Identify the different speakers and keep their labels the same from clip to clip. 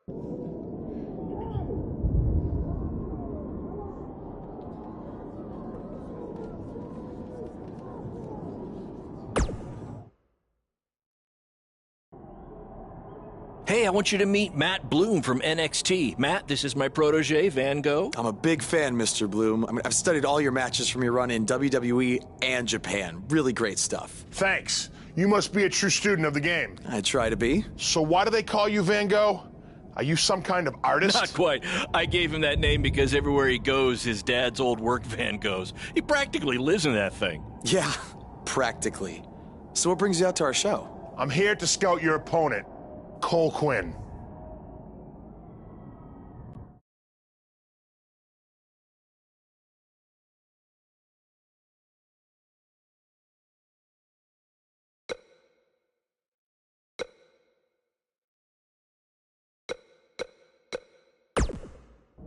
Speaker 1: Hey, I want you to meet Matt Bloom from NXT. Matt, this is my protege, Van Gogh.
Speaker 2: I'm a big fan, Mr. Bloom. I've studied all your matches from your run in WWE and Japan. Really great stuff.
Speaker 3: Thanks. You must be a true student of the game.
Speaker 2: I try to be.
Speaker 3: So why do they call you Van Gogh? Are you some kind of artist?
Speaker 1: Not quite. I gave him that name because everywhere he goes, his dad's old work van goes. He practically lives in that thing.
Speaker 2: Yeah, practically. So what brings you out to our show?
Speaker 3: I'm here to scout your opponent, Cole Quinn.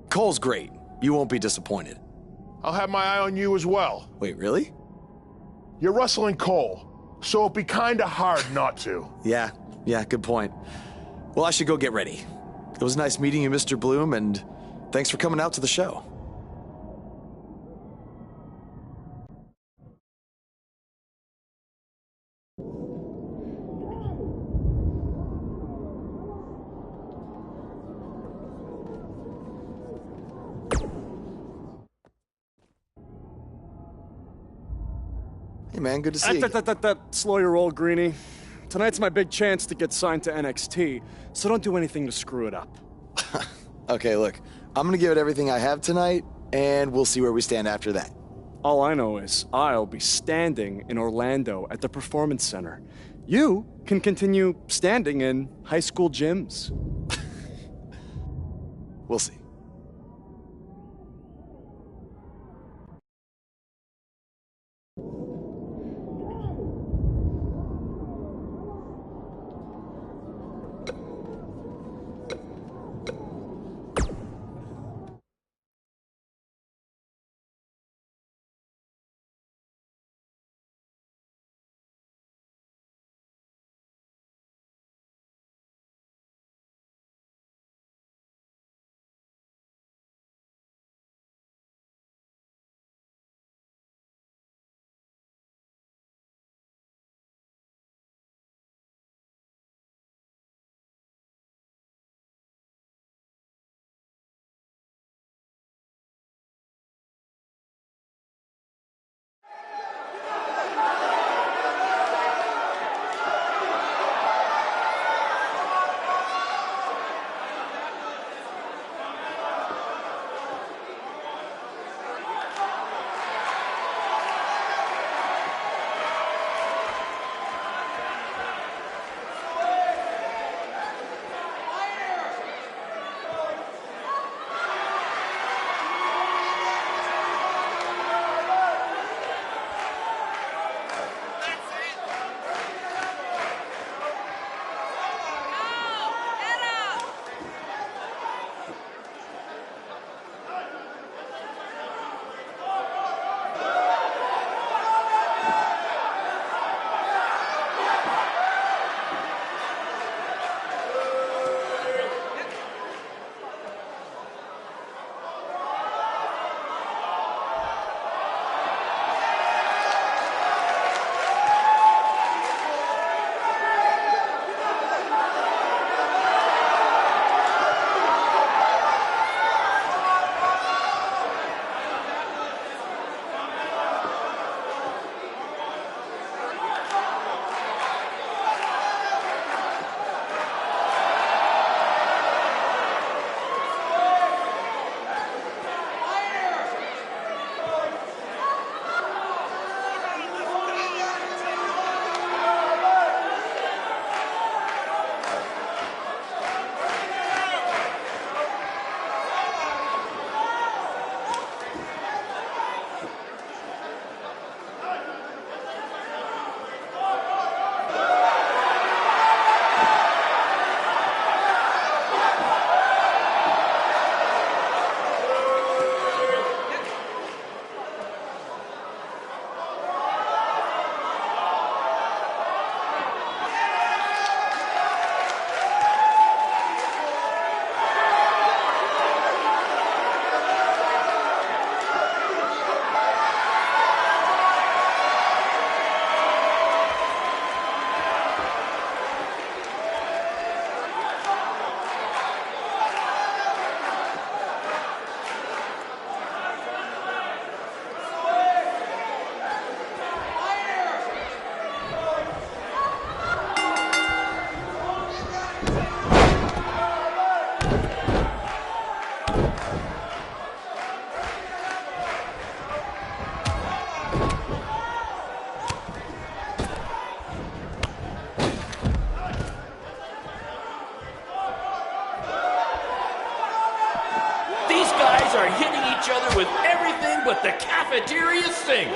Speaker 2: Cole's great. You won't be disappointed.
Speaker 3: I'll have my eye on you as well.
Speaker 2: Wait, really?
Speaker 3: You're wrestling Cole, so it'd be kinda hard not to.
Speaker 2: Yeah, good point. Well, I should go get ready. It was nice meeting you, Mr. Bloom, and thanks for coming out to the show. Hey man, good to see you.
Speaker 4: Slow your roll, Greenie. Tonight's my big chance to get signed to NXT, so don't do anything to screw it up.
Speaker 2: Okay, look, I'm gonna give it everything I have tonight, and we'll see where we stand after that.
Speaker 4: All I know is I'll be standing in Orlando at the Performance Center. You can continue standing in high school gyms.
Speaker 2: We'll see.
Speaker 1: but the cafeteria sink.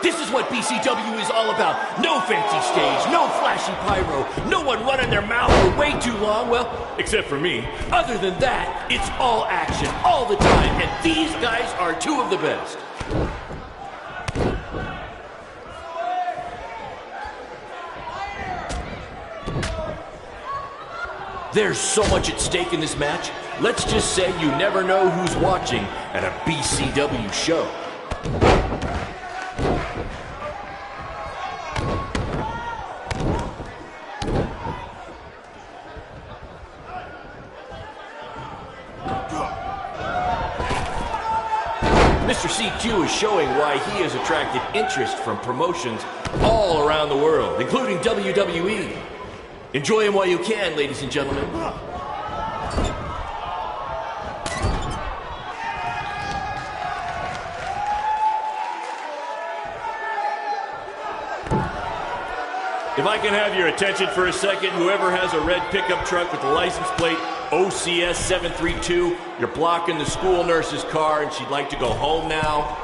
Speaker 5: This is what BCW is all about. No fancy stage, no flashy pyro, no one running their mouth for way too long, well, except for me. Other than that, it's all action, all the time, and these guys are two of the best. There's so much at stake in this match. Let's just say you never know who's watching at a BCW show. Mr. CQ is showing why he has attracted interest from promotions all around the world, including WWE. Enjoy him while you can, ladies and gentlemen.
Speaker 1: If I can have your attention for a second, whoever has a red pickup truck with the license plate OCS 732, you're blocking the school nurse's car and she'd like to go home now.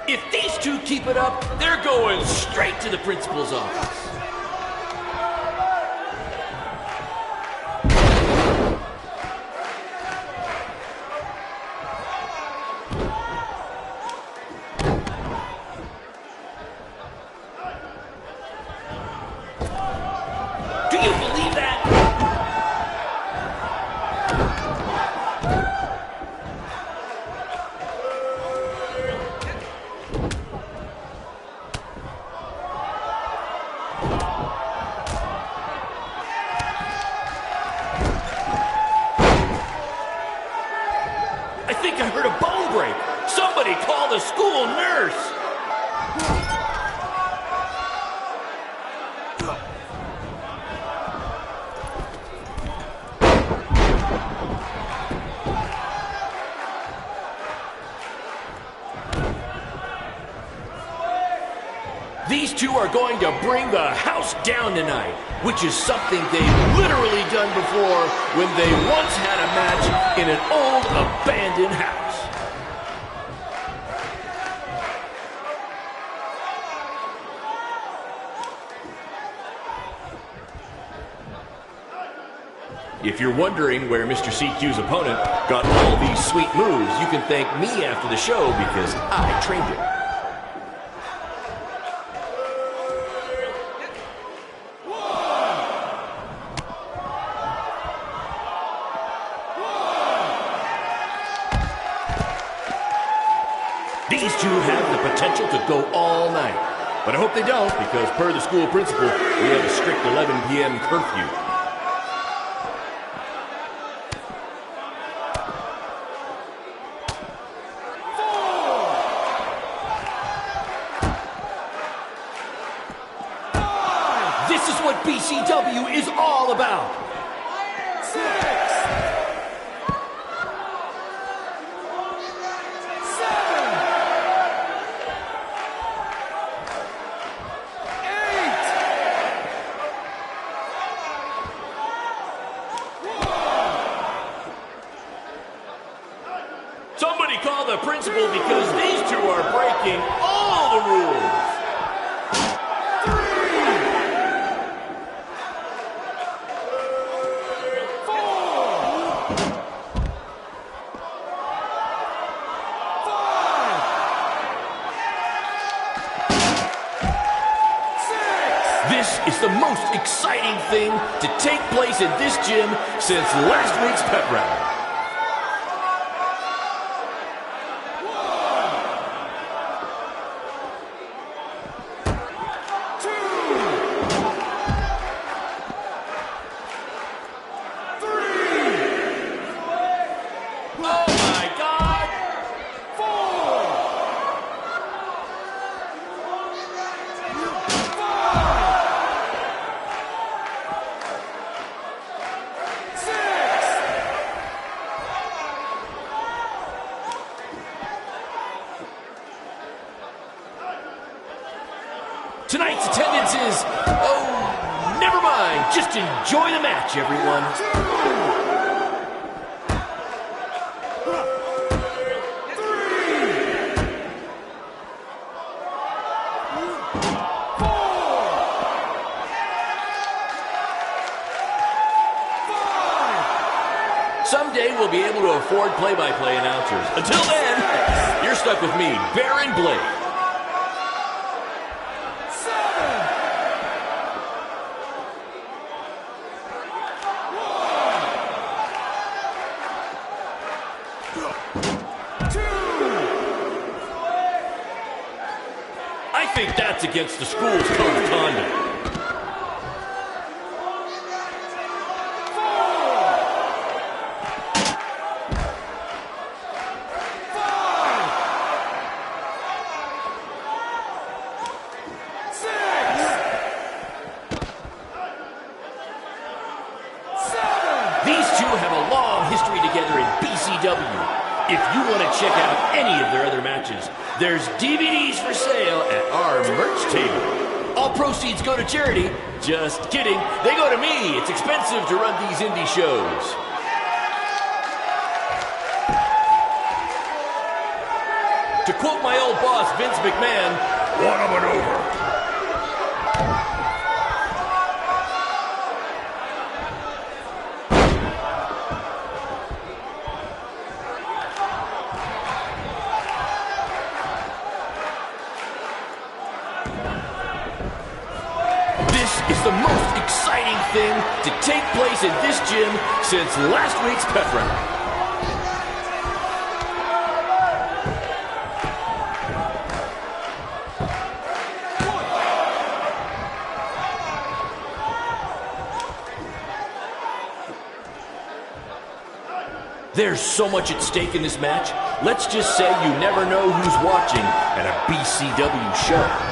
Speaker 5: If these two keep it up, they're going straight to the principal's office. Do you believe that? I think I heard a bone break. Somebody call the school nurse. These two are going to bring the house down tonight, which is something they've literally done before when they once had a match in an old abandoned house. If you're wondering where Mr. CQ's opponent got all these sweet moves, you can thank me after the show because I trained him. These two have the potential to go all night. But I hope they don't, because per the school principal, we have a strict 11 p.m. curfew. This is what BCW is all about. 6. 7. Somebody call the principal because these two are breaking all the rules. 3. 4. 5. 6. This is the most exciting thing to take place in this gym since last week's pep rally. Tonight's attendance is, oh, never mind. Just enjoy the match, everyone. Someday we'll be able to afford play-by-play announcers. Until then, you're stuck with me, Baron Blake. I think that's against the school's code of conduct. These two have a long history together in BCW. If you want to check out any of their other matches, there's DVDs for sale at our merch table. All proceeds go to charity. Just kidding. They go to me. It's expensive to run these indie shows. To quote my old boss, Vince McMahon, one of an over. Is the most exciting thing to take place in this gym since last week's pep rally. There's so much at stake in this match. Let's just say you never know who's watching at a BCW show.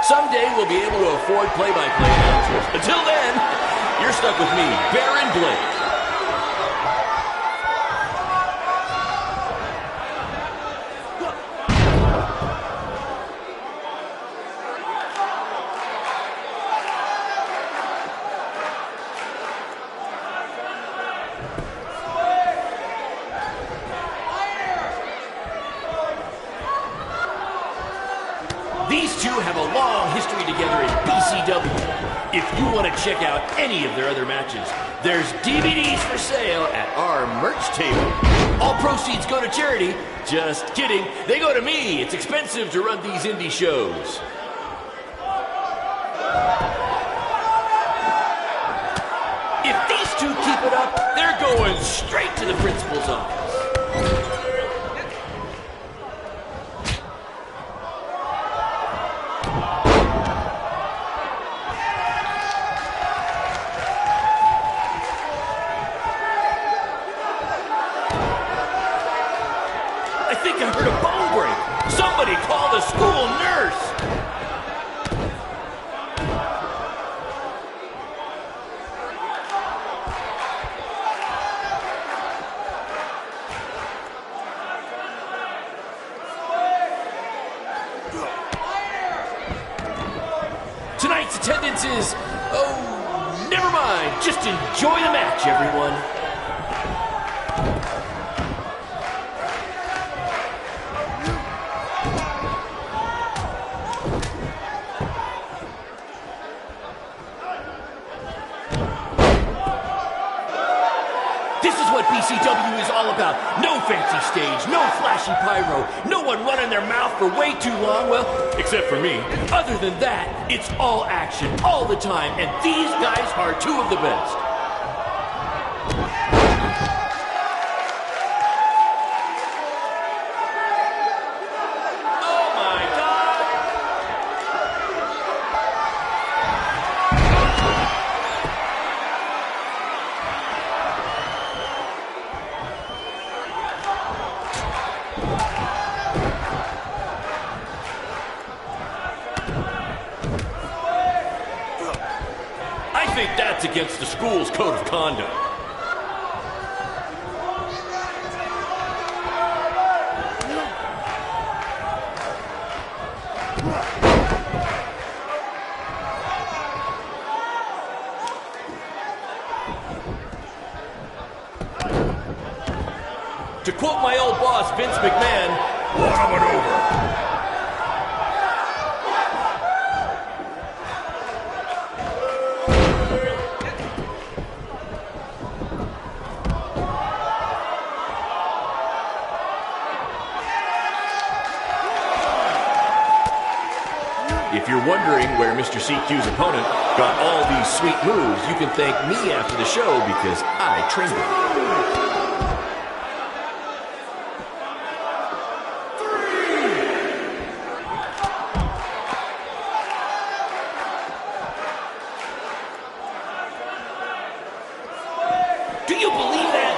Speaker 5: Someday we'll be able to afford play-by-play announcers. Until then, you're stuck with me, Baron Blake. These two have a long history together in BCW. If you want to check out any of their other matches, there's DVDs for sale at our merch table. All proceeds go to charity. Just kidding. They go to me. It's expensive to run these indie shows. If these two keep it up, they're going straight to the principal's office. I think I heard a bone break. Somebody call the school nurse. Tonight's attendance is, oh, never mind. Just enjoy the match, everyone. This is what BCW is all about. No fancy stage, no flashy pyro, no one running their mouth for way too long, well, except for me. Other than that, it's all action, all the time, and these guys are two of the best. Oh my God! think that's against the school's code of conduct. To quote my old boss, Vince McMahon, "Run him over." If you're wondering where Mr. CQ's opponent got all these sweet moves, you can thank me after the show because I trained him. Do you believe that?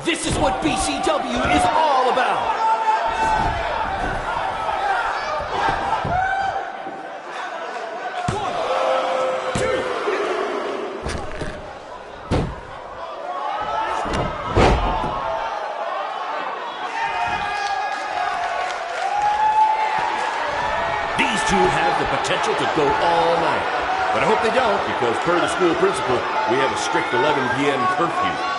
Speaker 5: This is what BCW is all about. These two have the potential to go all night. But I hope they don't, because per the school principal, we have a strict 11 p.m. curfew.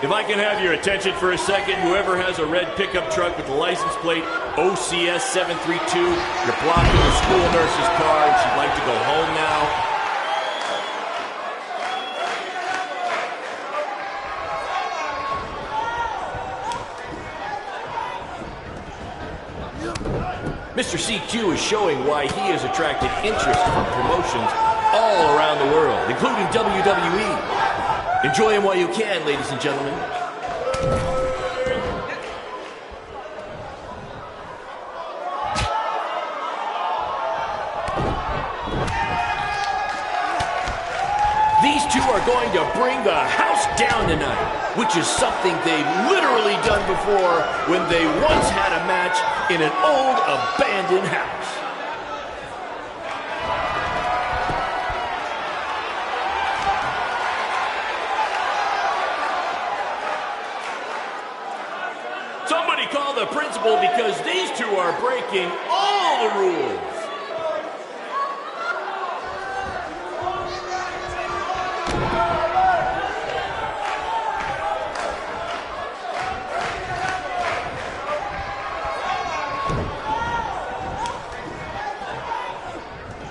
Speaker 5: If I can have your attention for a second, whoever has a red pickup truck with the license plate OCS 732, you're blocking the school nurse's car and she'd like to go home now. Mr. CQ is showing why he has attracted interest from promotions all around the world, including WWE. Enjoy him while you can, ladies and gentlemen. These two are going to bring the house down tonight, which is something they've literally done before when they once had a match in an old abandoned house. Somebody call the principal because these two are breaking all the rules.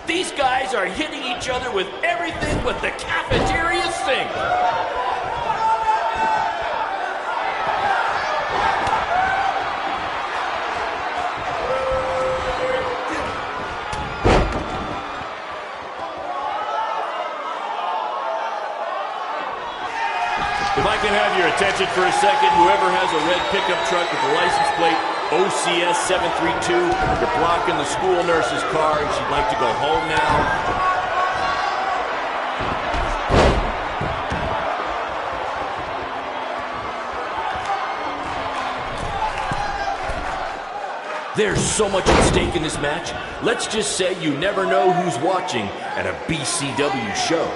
Speaker 5: These guys are hitting each other with everything but the cafeteria sink. If I can have your attention for a second, whoever has a red pickup truck with the license plate OCS 732, you're blocking the school nurse's car and she'd like to go home now. There's so much at stake in this match. Let's just say you never know who's watching at a BCW show.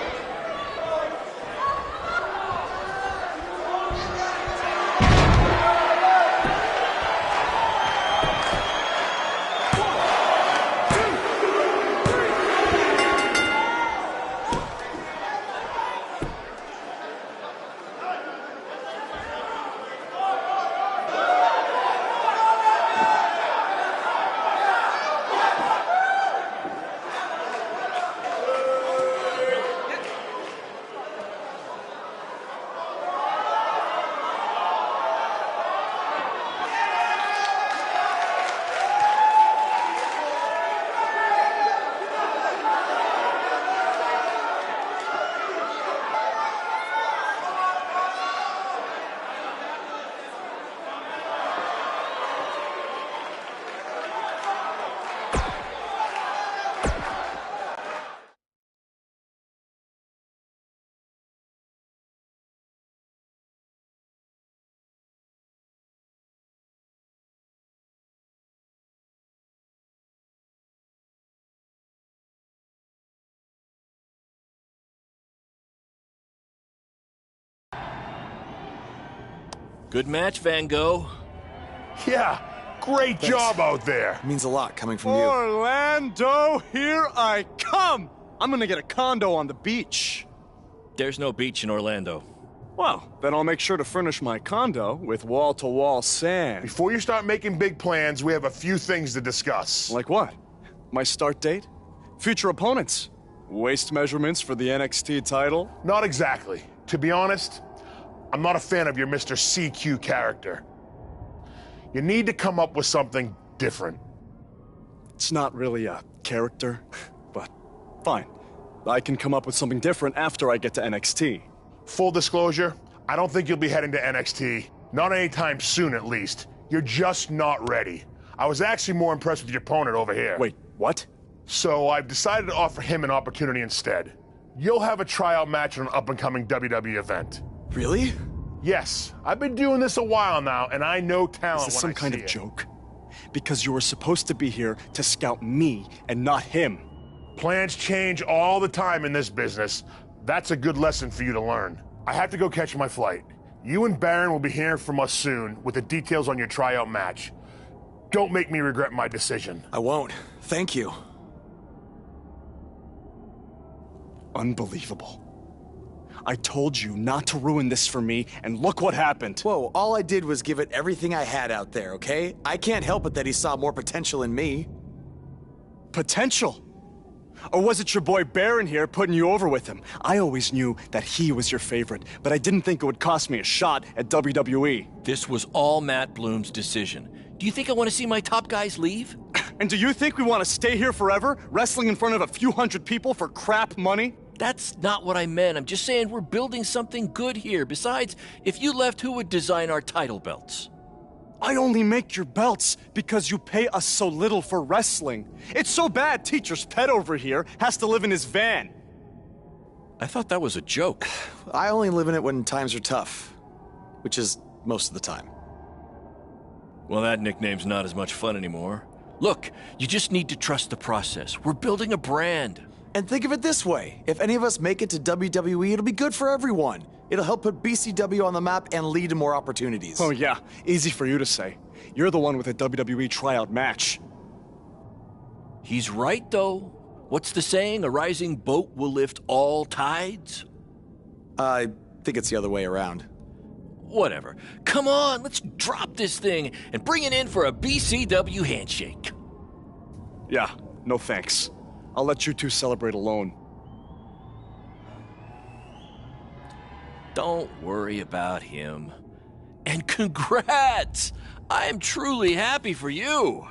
Speaker 5: Good match, Van Gogh.
Speaker 3: Yeah, great job out there.
Speaker 2: It means a lot coming from you.
Speaker 4: Orlando, here I come! I'm gonna get a condo on the beach.
Speaker 5: There's no beach in Orlando.
Speaker 4: Well, then I'll make sure to furnish my condo with wall-to-wall sand.
Speaker 3: Before you start making big plans, we have a few things to discuss.
Speaker 4: Like what? My start date? Future opponents? Waist measurements for the NXT title?
Speaker 3: Not exactly. To be honest, I'm not a fan of your Mr. CQ character. You need to come up with something different.
Speaker 4: It's not really a character, but fine. I can come up with something different after I get to NXT.
Speaker 3: Full disclosure, I don't think you'll be heading to NXT. Not anytime soon, at least. You're just not ready. I was actually more impressed with your opponent over here.
Speaker 4: Wait, what?
Speaker 3: So I've decided to offer him an opportunity instead. You'll have a tryout match on an up-and-coming WWE event.
Speaker 2: Really?
Speaker 3: Yes, I've been doing this a while now, and I know talent
Speaker 4: Is this
Speaker 3: when
Speaker 4: some kind
Speaker 3: I
Speaker 4: of
Speaker 3: see it.
Speaker 4: joke? Because you were supposed to be here to scout me and not him.
Speaker 3: Plans change all the time in this business. That's a good lesson for you to learn. I have to go catch my flight. You and Baron will be hearing from us soon with the details on your tryout match. Don't make me regret my decision.
Speaker 2: I won't. Thank you.
Speaker 4: Unbelievable. I told you not to ruin this for me, and look what happened.
Speaker 2: Whoa, all I did was give it everything I had out there, okay? I can't help it that he saw more potential in me.
Speaker 4: Potential? Or was it your boy Baron here putting you over with him? I always knew that he was your favorite, but I didn't think it would cost me a shot at WWE.
Speaker 5: This was all Matt Bloom's decision. Do you think I want to see my top guys leave?
Speaker 4: And do you think we want to stay here forever, wrestling in front of a few hundred people for crap money?
Speaker 5: That's not what I meant. I'm just saying we're building something good here. Besides, if you left, who would design our title belts?
Speaker 4: I only make your belts because you pay us so little for wrestling. It's so bad teacher's pet over here has to live in his van.
Speaker 5: I thought that was a joke.
Speaker 2: I only live in it when times are tough, which is most of the time.
Speaker 5: Well, that nickname's not as much fun anymore. Look, you just need to trust the process. We're building a brand.
Speaker 2: And think of it this way. If any of us make it to WWE, it'll be good for everyone. It'll help put BCW on the map and lead to more opportunities.
Speaker 4: Oh yeah, easy for you to say. You're the one with a WWE tryout match.
Speaker 5: He's right, though. What's the saying? A rising boat will lift all tides?
Speaker 2: I think it's the other way around.
Speaker 5: Whatever. Come on, let's drop this thing and bring it in for a BCW handshake.
Speaker 4: Yeah, no thanks. I'll let you two celebrate alone.
Speaker 5: Don't worry about him. And congrats! I am truly happy for you.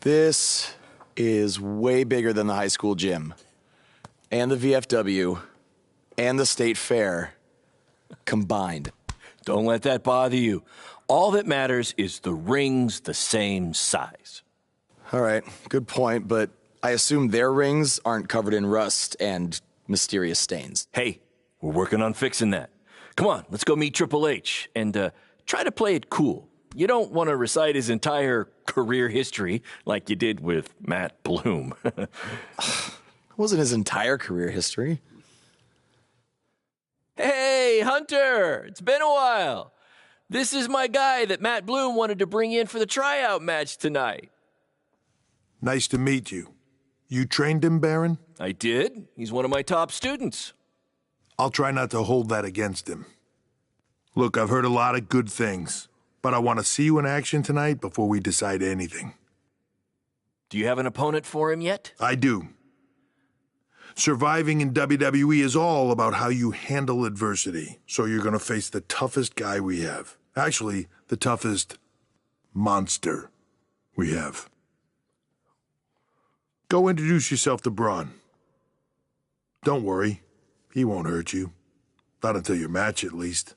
Speaker 2: This is way bigger than the high school gym, and the VFW, and the state fair combined.
Speaker 5: Don't let that bother you. All that matters is the ring's the same size.
Speaker 2: All right, good point, but I assume their rings aren't covered in rust and mysterious stains.
Speaker 5: Hey, we're working on fixing that. Come on, let's go meet Triple H and try to play it cool. You don't want to recite his entire career history like you did with Matt Bloom.
Speaker 2: It wasn't his entire career history.
Speaker 5: Hey, Hunter! It's been a while. This is my guy that Matt Bloom wanted to bring in for the tryout match tonight.
Speaker 6: Nice to meet you.
Speaker 3: You trained him, Baron?
Speaker 5: I did. He's one of my top students.
Speaker 3: I'll try not to hold that against him. Look, I've heard a lot of good things, but I want to see you in action tonight before we decide anything.
Speaker 5: Do you have an opponent for him yet?
Speaker 3: I do. Surviving in WWE is all about how you handle adversity, so you're going to face the toughest guy we have. Actually, the toughest monster we have. Go introduce yourself to Braun. Don't worry, he won't hurt you. Not until your match, at least.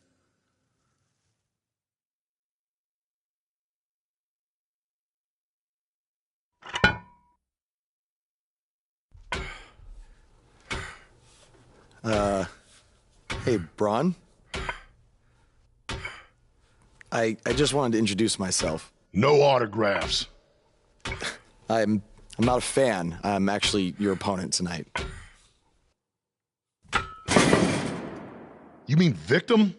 Speaker 2: Hey, Braun? I just wanted to introduce myself.
Speaker 6: No autographs.
Speaker 2: I'm not a fan. I'm actually your opponent tonight.
Speaker 6: You mean victim?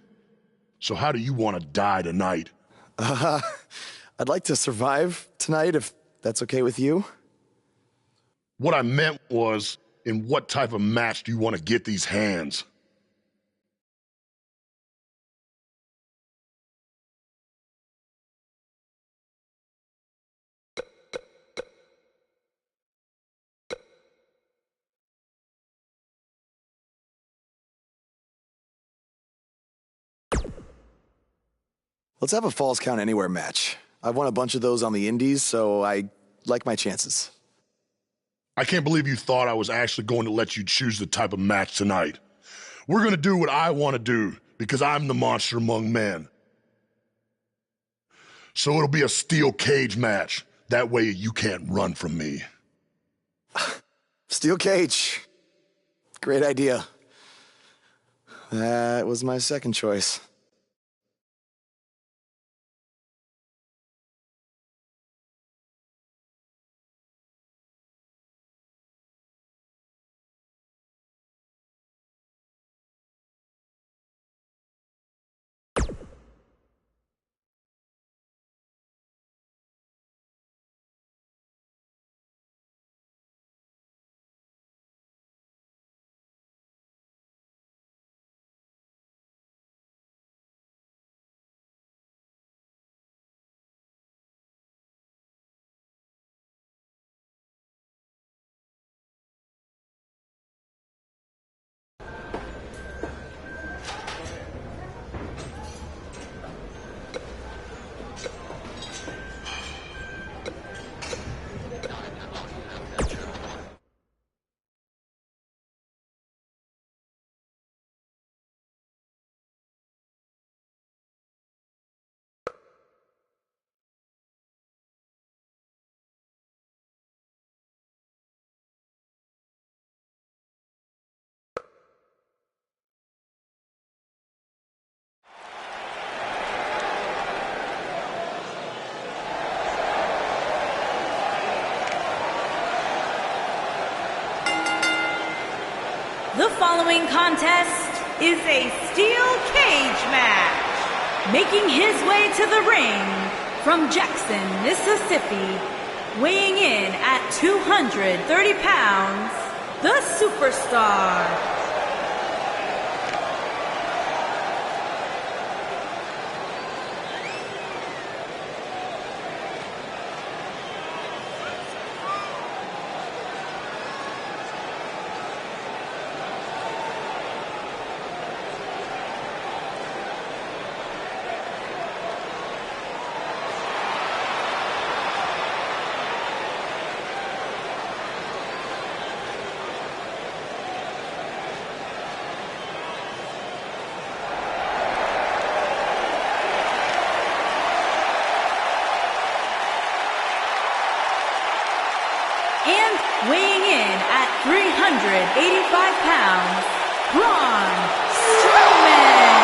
Speaker 6: So how do you want to die tonight?
Speaker 2: I'd like to survive tonight, if that's okay with you.
Speaker 6: What I meant was, in what type of match do you want to get these hands?
Speaker 2: Let's have a Falls Count Anywhere match. I've won a bunch of those on the indies, so I like my chances.
Speaker 6: I can't believe you thought I was actually going to let you choose the type of match tonight. We're going to do what I want to do, because I'm the monster among men. So it'll be a steel cage match. That way you can't run from me.
Speaker 2: Steel cage. Great idea. That was my second choice.
Speaker 7: The following contest is a steel cage match. Making his way to the ring from Jackson, Mississippi, weighing in at 230 pounds, the Superstar. And weighing in at 385 pounds, Braun Strowman.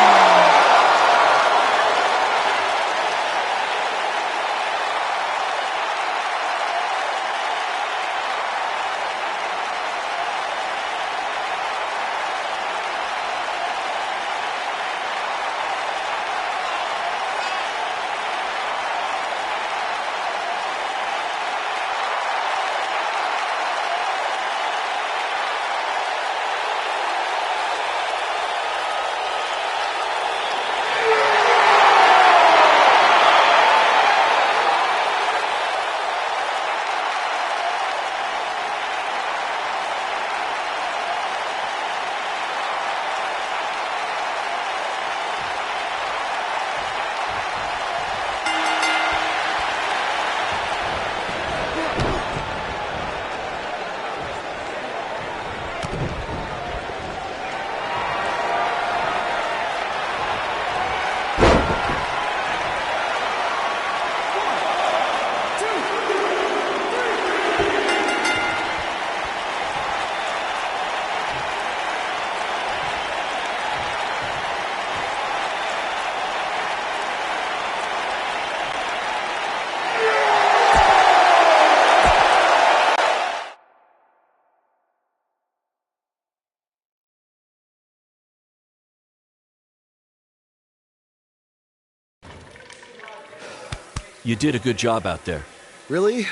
Speaker 5: You did a good job out there.
Speaker 2: Really?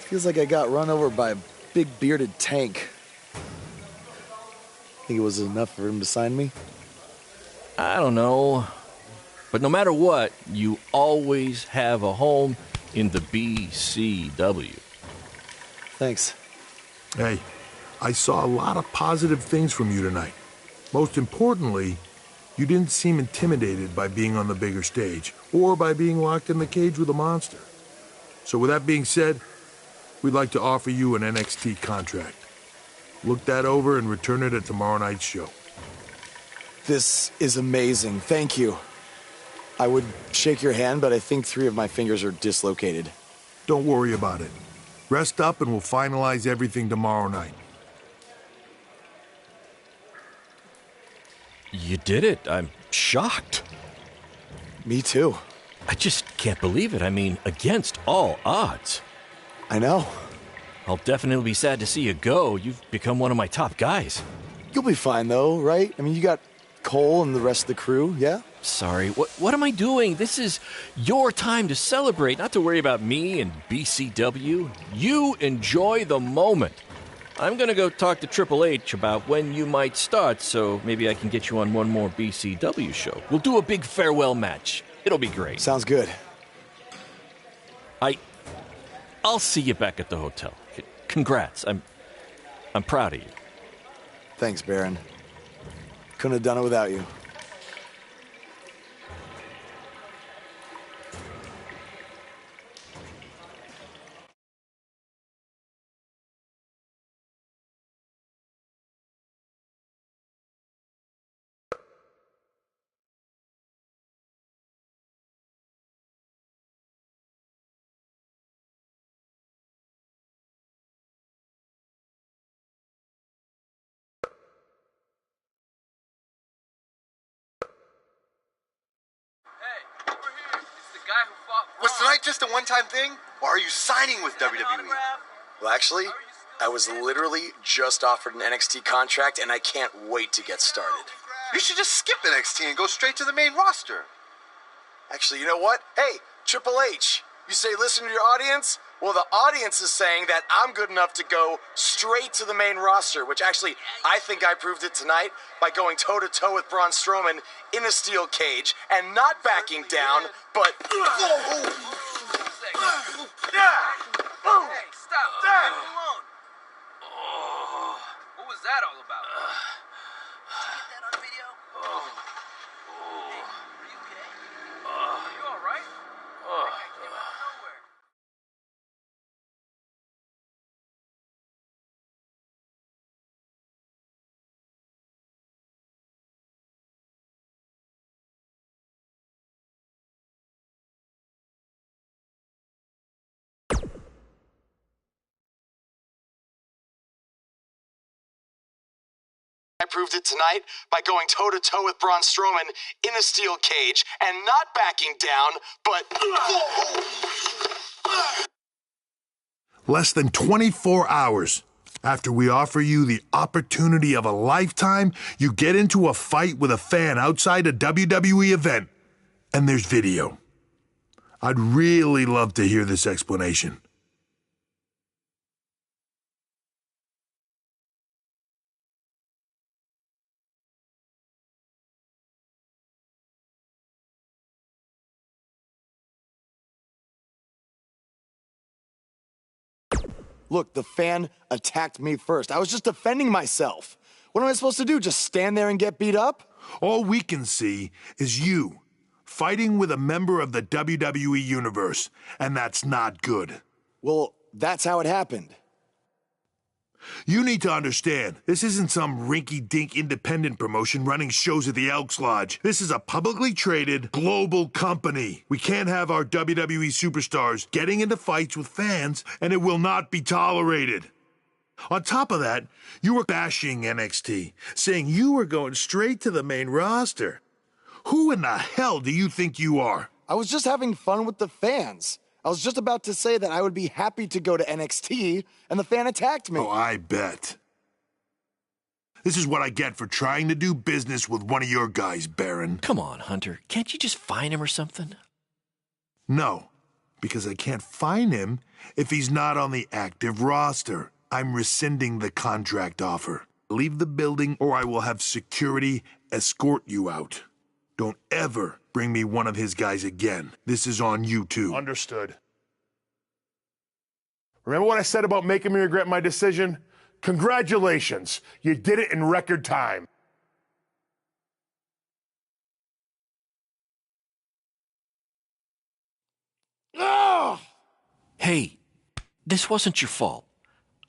Speaker 2: Feels like I got run over by a big bearded tank. Think it was enough for him to sign me?
Speaker 5: I don't know. But no matter what, you always have a home in the BCW.
Speaker 2: Thanks.
Speaker 8: Hey, I saw a lot of positive things from you tonight. Most importantly, you didn't seem intimidated by being on the bigger stage or by being locked in the cage with a monster. So with that being said, we'd like to offer you an NXT contract. Look that over and return it at tomorrow night's show.
Speaker 2: This is amazing. Thank you. I would shake your hand, but I think 3 of my fingers are dislocated.
Speaker 8: Don't worry about it. Rest up and we'll finalize everything tomorrow night.
Speaker 5: You did it. I'm shocked.
Speaker 2: Me too.
Speaker 5: I just can't believe it. I mean, against all odds.
Speaker 2: I know.
Speaker 5: I'll definitely be sad to see you go. You've become one of my top guys.
Speaker 2: You'll be fine, though, right? I mean, you got Cole and the rest of the crew, yeah?
Speaker 5: Sorry, what am I doing? This is your time to celebrate, not to worry about me and BCW. You enjoy the moment. I'm gonna go talk to Triple H about when you might start, so maybe I can get you on one more BCW show. We'll do a big farewell match. It'll be great.
Speaker 2: Sounds good.
Speaker 5: I'll see you back at the hotel. Congrats. I'm proud of you.
Speaker 2: Thanks, Baron. Couldn't have done it without you.
Speaker 9: Was tonight just a one-time thing, or are you signing with WWE?
Speaker 2: Well, actually, I was literally just offered an NXT contract, and I can't wait to get started.
Speaker 9: You should just skip NXT and go straight to the main roster.
Speaker 2: Actually, you know what? Hey, Triple H, you say listen to your audience? Well, the audience is saying that I'm good enough to go straight to the main roster, which actually, I think I proved it tonight by going toe-to-toe with Braun Strowman in a steel cage and not backing down, but...
Speaker 10: Hey, stop. Leave him alone. What was that all about? Did you get that on video? Hey, are you okay? Are you all right? That guy came out of nowhere.
Speaker 2: I proved it tonight by going toe-to-toe with Braun Strowman in a steel cage and not backing down, but...
Speaker 8: Less than 24 hours after we offer you the opportunity of a lifetime, you get into a fight with a fan outside a WWE event, and there's video. I'd really love to hear this explanation.
Speaker 2: Look, the fan attacked me first. I was just defending myself. What am I supposed to do, just stand there and get beat up?
Speaker 8: All we can see is you fighting with a member of the WWE Universe, and that's not good.
Speaker 2: Well, that's how it happened.
Speaker 8: You need to understand, this isn't some rinky-dink independent promotion running shows at the Elks Lodge. This is a publicly traded global company. We can't have our WWE superstars getting into fights with fans, and it will not be tolerated. On top of that, you were bashing NXT, saying you were going straight to the main roster. Who in the hell do you think you are?
Speaker 2: I was just having fun with the fans. I was just about to say that I would be happy to go to NXT, and the fan attacked me.
Speaker 8: Oh, I bet. This is what I get for trying to do business with one of your guys, Baron.
Speaker 5: Come on, Hunter. Can't you just fine him or something?
Speaker 8: No, because I can't fine him if he's not on the active roster. I'm rescinding the contract offer. Leave the building or I will have security escort you out. Don't ever bring me one of his guys again. This is on you too.
Speaker 3: Understood. Remember what I said about making me regret my decision? Congratulations. You did it in record time.
Speaker 5: Hey, this wasn't your fault.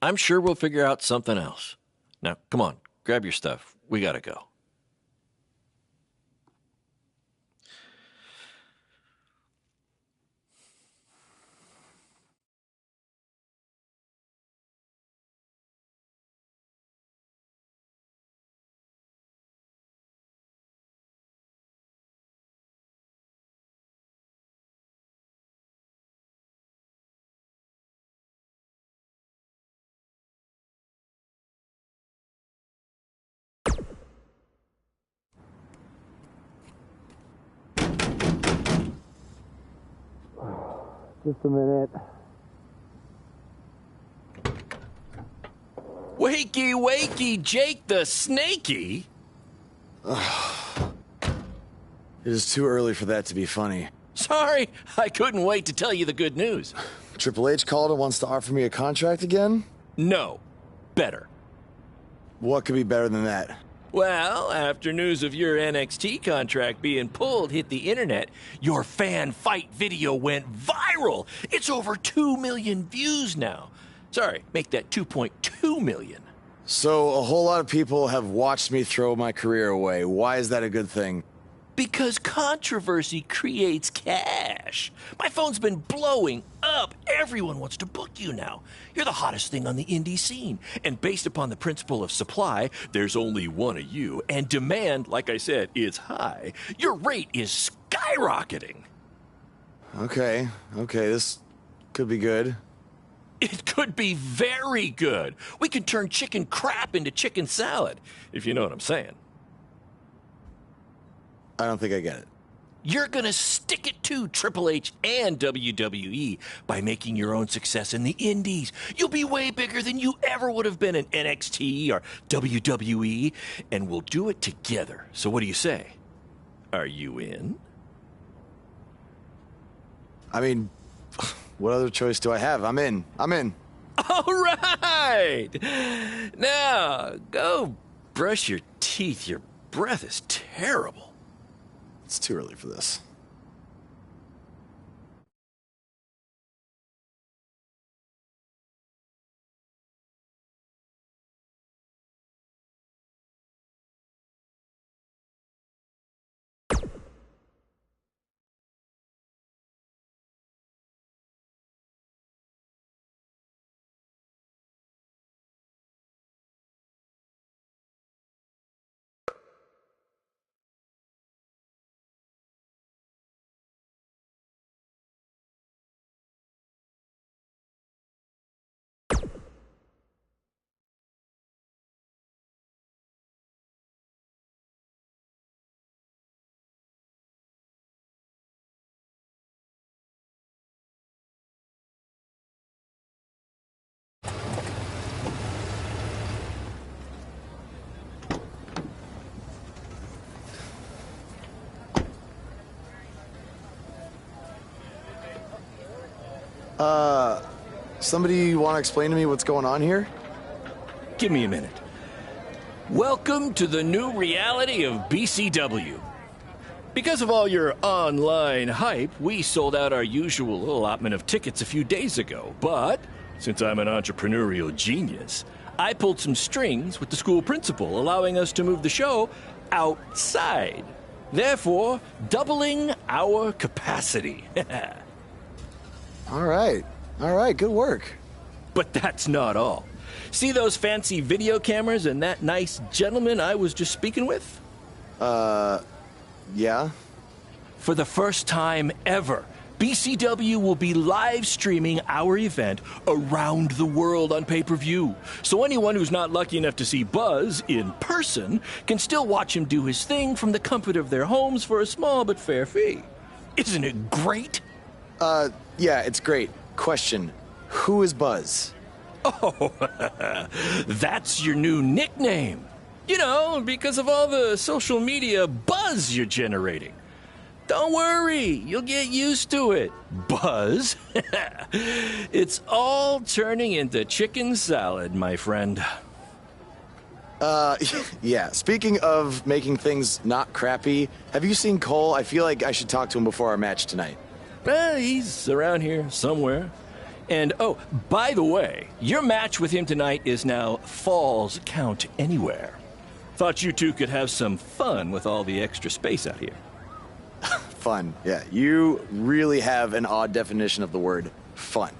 Speaker 5: I'm sure we'll figure out something else. Now, come on, grab your stuff. We gotta go.
Speaker 11: Just a minute.
Speaker 5: Wakey, wakey, Jake the Snakey!
Speaker 4: It is too early for that to be funny.
Speaker 5: Sorry, I couldn't wait to tell you the good news.
Speaker 4: Triple H called and wants to offer me a contract again?
Speaker 5: No, better.
Speaker 4: What could be better than that?
Speaker 5: Well, after news of your NXT contract being pulled hit the internet, your fan fight video went viral. It's over 2 million views now. Sorry, make that 2.2 million.
Speaker 4: So a whole lot of people have watched me throw my career away. Why is that a good thing?
Speaker 5: Because controversy creates cash. My phone's been blowing up. Everyone wants to book you now. You're the hottest thing on the indie scene. And based upon the principle of supply, there's only one of you. And demand, like I said, is high. Your rate is skyrocketing.
Speaker 4: Okay, this could be good.
Speaker 5: It could be very good. We could turn chicken crap into chicken salad, if you know what I'm saying.
Speaker 4: I don't think I get it.
Speaker 5: You're gonna stick it to Triple H and WWE by making your own success in the indies. You'll be way bigger than you ever would have been in NXT or WWE, and we'll do it together. So what do you say? Are you in?
Speaker 4: I mean, what other choice do I have? I'm in.
Speaker 5: All right! Now, go brush your teeth. Your breath is terrible.
Speaker 4: It's too early for this. Somebody want to explain to me what's going on here?
Speaker 5: Give me a minute. Welcome to the new reality of BCW. Because of all your online hype, we sold out our usual allotment of tickets a few days ago. But since I'm an entrepreneurial genius, I pulled some strings with the school principal, allowing us to move the show outside. Therefore, doubling our capacity.
Speaker 4: All right, good work.
Speaker 5: But that's not all. See those fancy video cameras and that nice gentleman I was just speaking with?
Speaker 4: Yeah?
Speaker 5: For the first time ever, BCW will be live streaming our event around the world on pay-per-view. So anyone who's not lucky enough to see Buzz in person can still watch him do his thing from the comfort of their homes for a small but fair fee. Isn't it great?
Speaker 2: Yeah, it's great. Question, who is Buzz?
Speaker 5: Oh, that's your new nickname. You know, because of all the social media buzz you're generating. Don't worry, you'll get used to it. Buzz? It's all turning into chicken salad, my friend.
Speaker 2: Yeah, speaking of making things not crappy, have you seen Cole? I feel like I should talk to him before our match tonight.
Speaker 5: He's around here somewhere. And, oh, by the way, your match with him tonight is now Falls Count Anywhere. Thought you two could have some fun with all the extra space out here.
Speaker 2: Fun, yeah. You really have an odd definition of the word fun.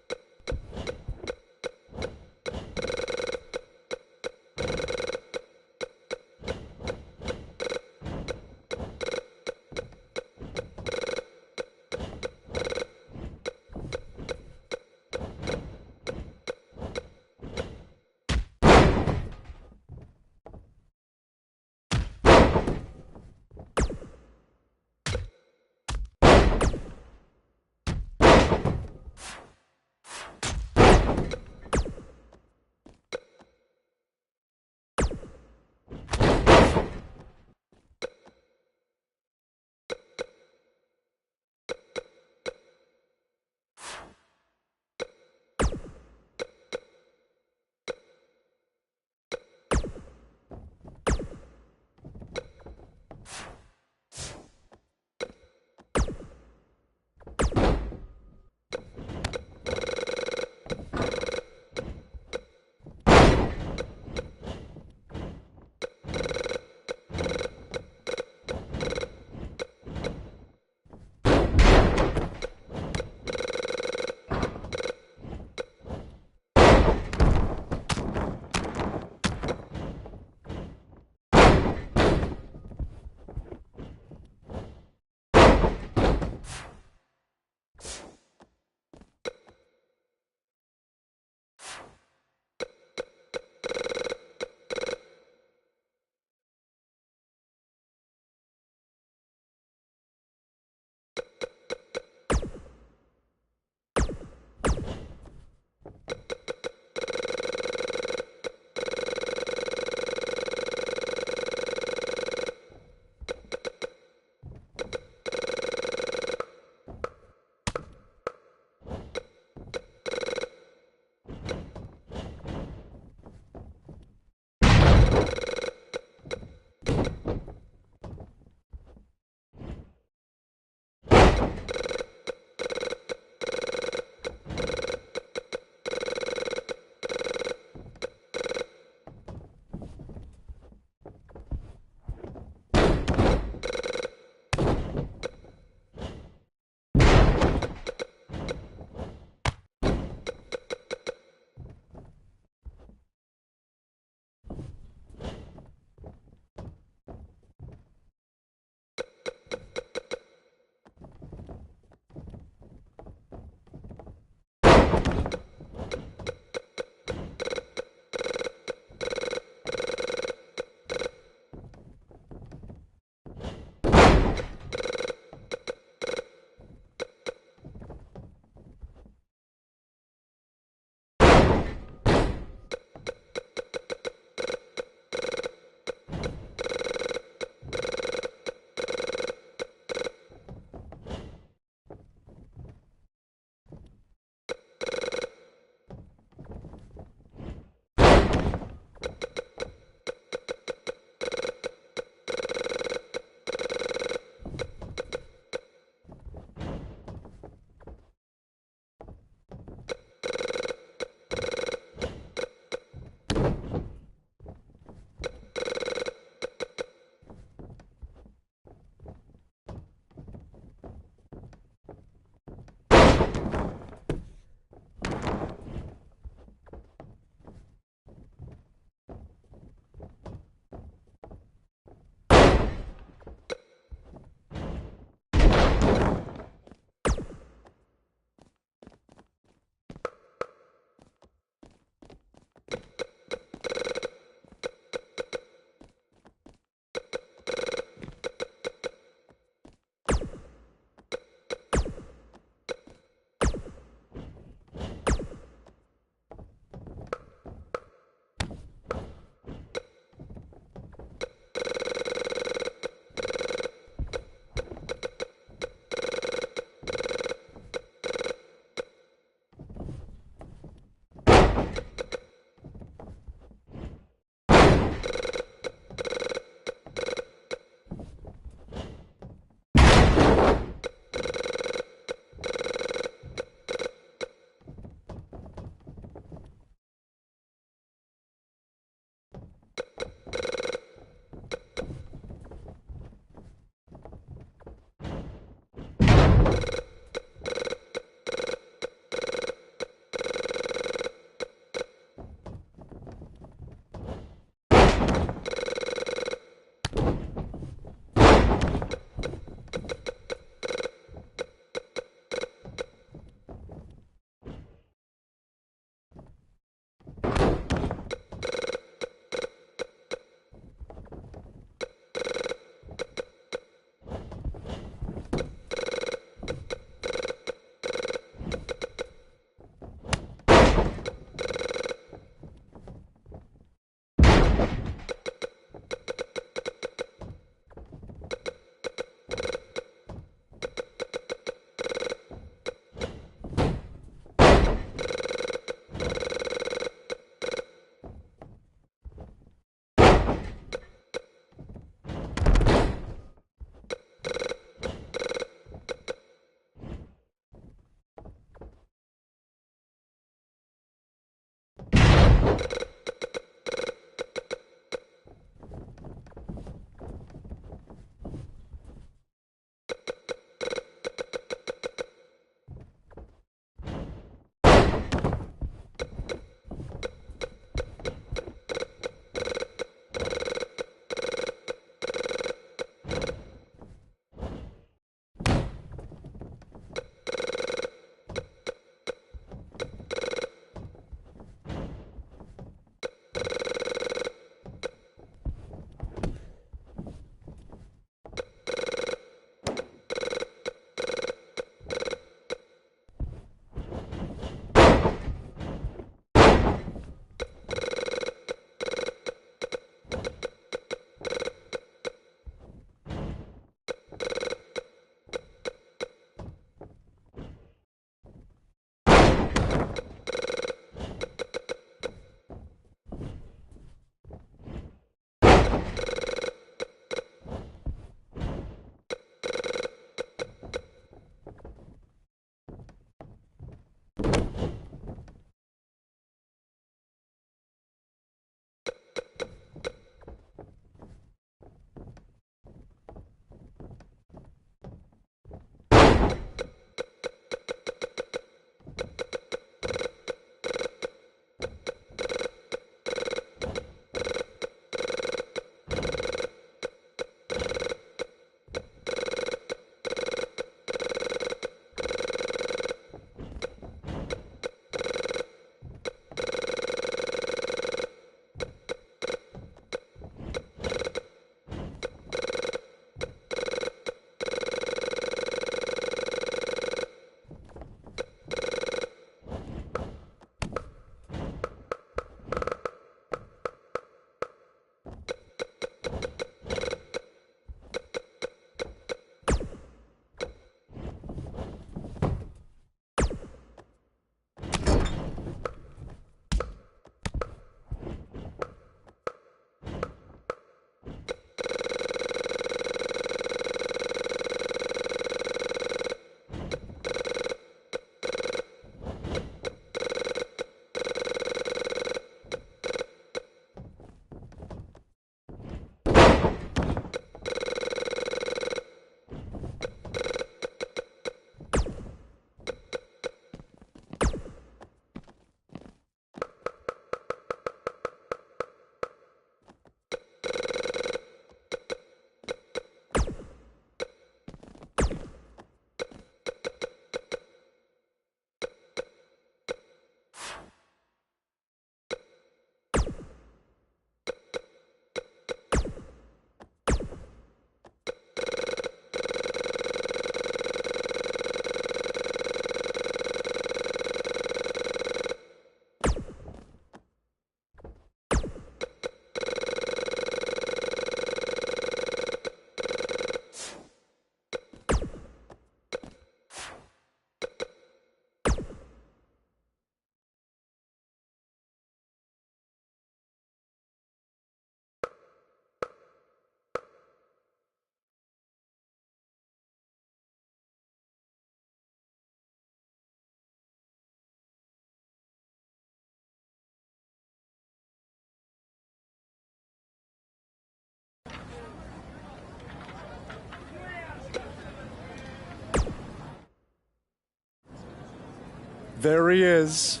Speaker 4: There he is.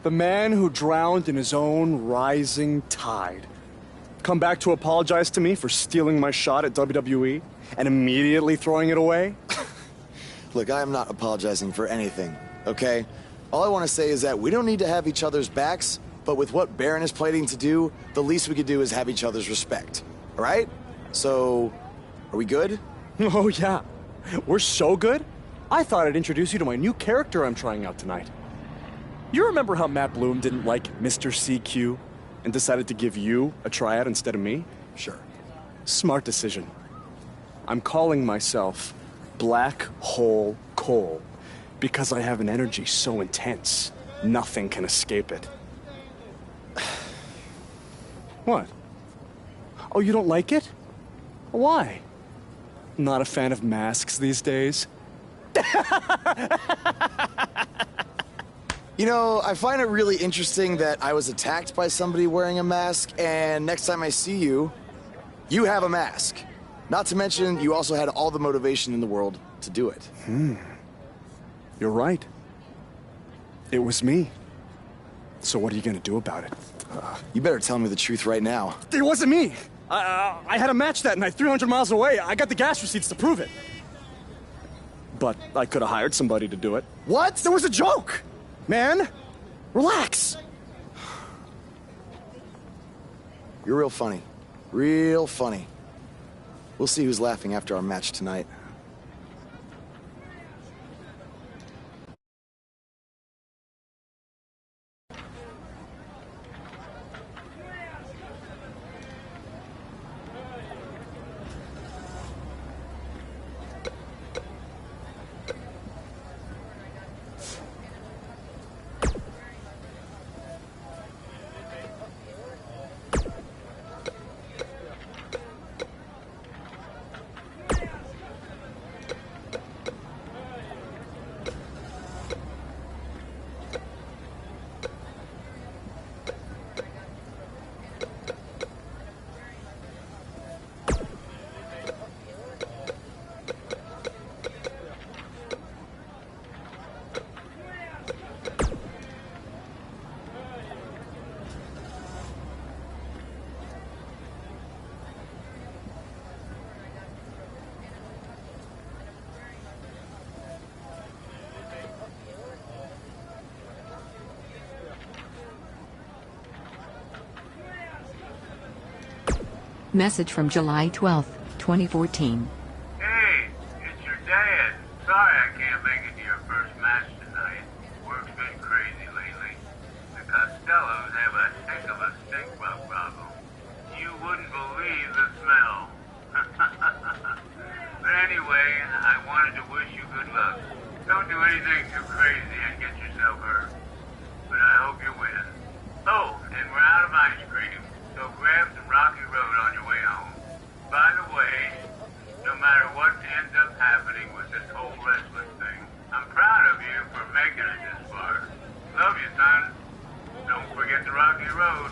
Speaker 4: The man who drowned in his own rising tide. Come back to apologize to me for stealing my shot at WWE and immediately throwing it away?
Speaker 2: Look, I am not apologizing for anything, okay? All I want to say is that we don't need to have each other's backs, but with what Baron is planning to do, the least we could do is have each other's respect. All right? So, are we good?
Speaker 4: Oh, yeah. We're so good? I thought I'd introduce you to my new character I'm trying out tonight. You remember how Matt Bloom didn't like Mr. CQ and decided to give you a tryout instead of me?
Speaker 2: Sure.
Speaker 4: Smart decision. I'm calling myself Black Hole Cole because I have an energy so intense, nothing can escape it. What? Oh, you don't like it? Why? Not a fan of masks these days?
Speaker 2: You know, I find it really interesting that I was attacked by somebody wearing a mask, and next time I see you, you have a mask. Not to mention, you also had all the motivation in the world to do it.
Speaker 4: You're right. It was me. So what are you gonna do about it?
Speaker 2: You better tell me the truth right now.
Speaker 4: It wasn't me! I had a match that night 300 miles away. I got the gas receipts to prove it. But I could have hired somebody to do it.
Speaker 2: What?
Speaker 4: There was a joke! Man, relax.
Speaker 2: You're real funny. Real funny. We'll see who's laughing after our match tonight.
Speaker 11: Message from July 12th, 2014.
Speaker 12: Hey, it's your dad. Sorry I can't make it to your first match tonight. Work's been crazy lately. The Costellos have a heck of a stink bug problem. You wouldn't believe the smell. But anyway, I wanted to wish you good luck. Don't do anything too crazy and get yourself hurt. But I hope you win. Oh, and we're out of ice cream. So grab some Rocky Road on your way home. By the way, no matter what ends up happening with this whole wrestling thing, I'm proud of you for making it this far. Love you, son. Don't forget the Rocky Road.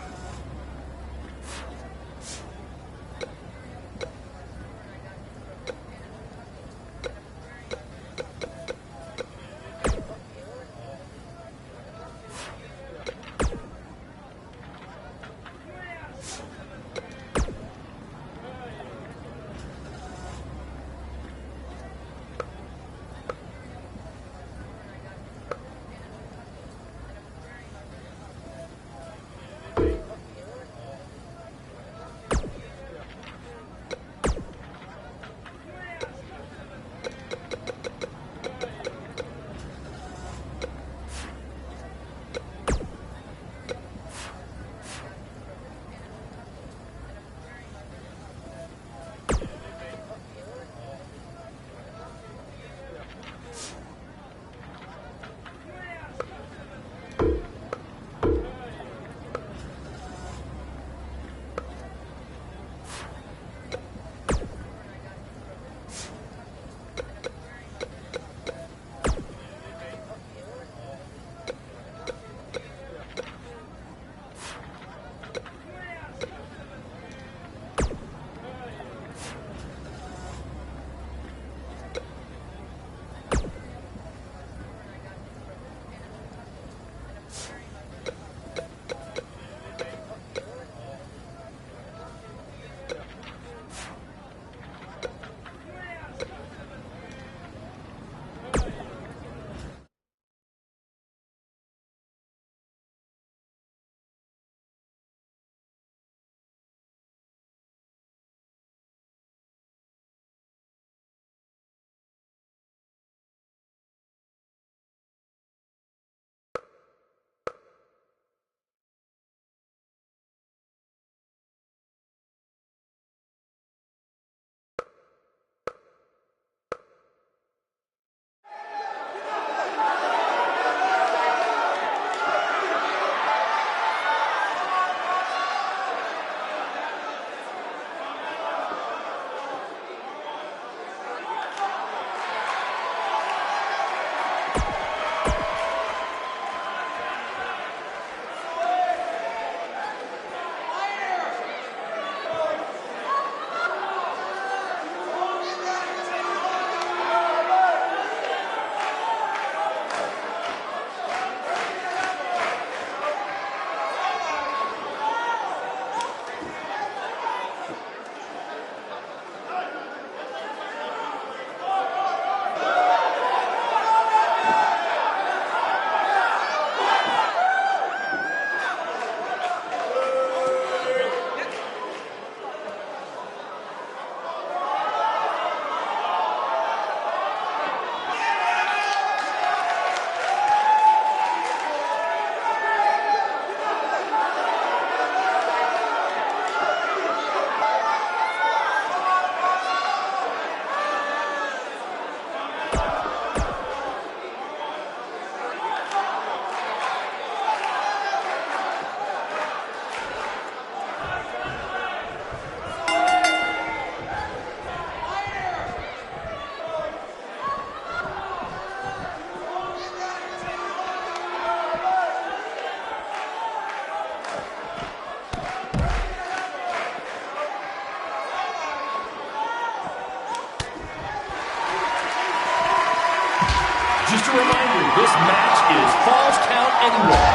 Speaker 5: reminder, this match is Falls Count Anywhere.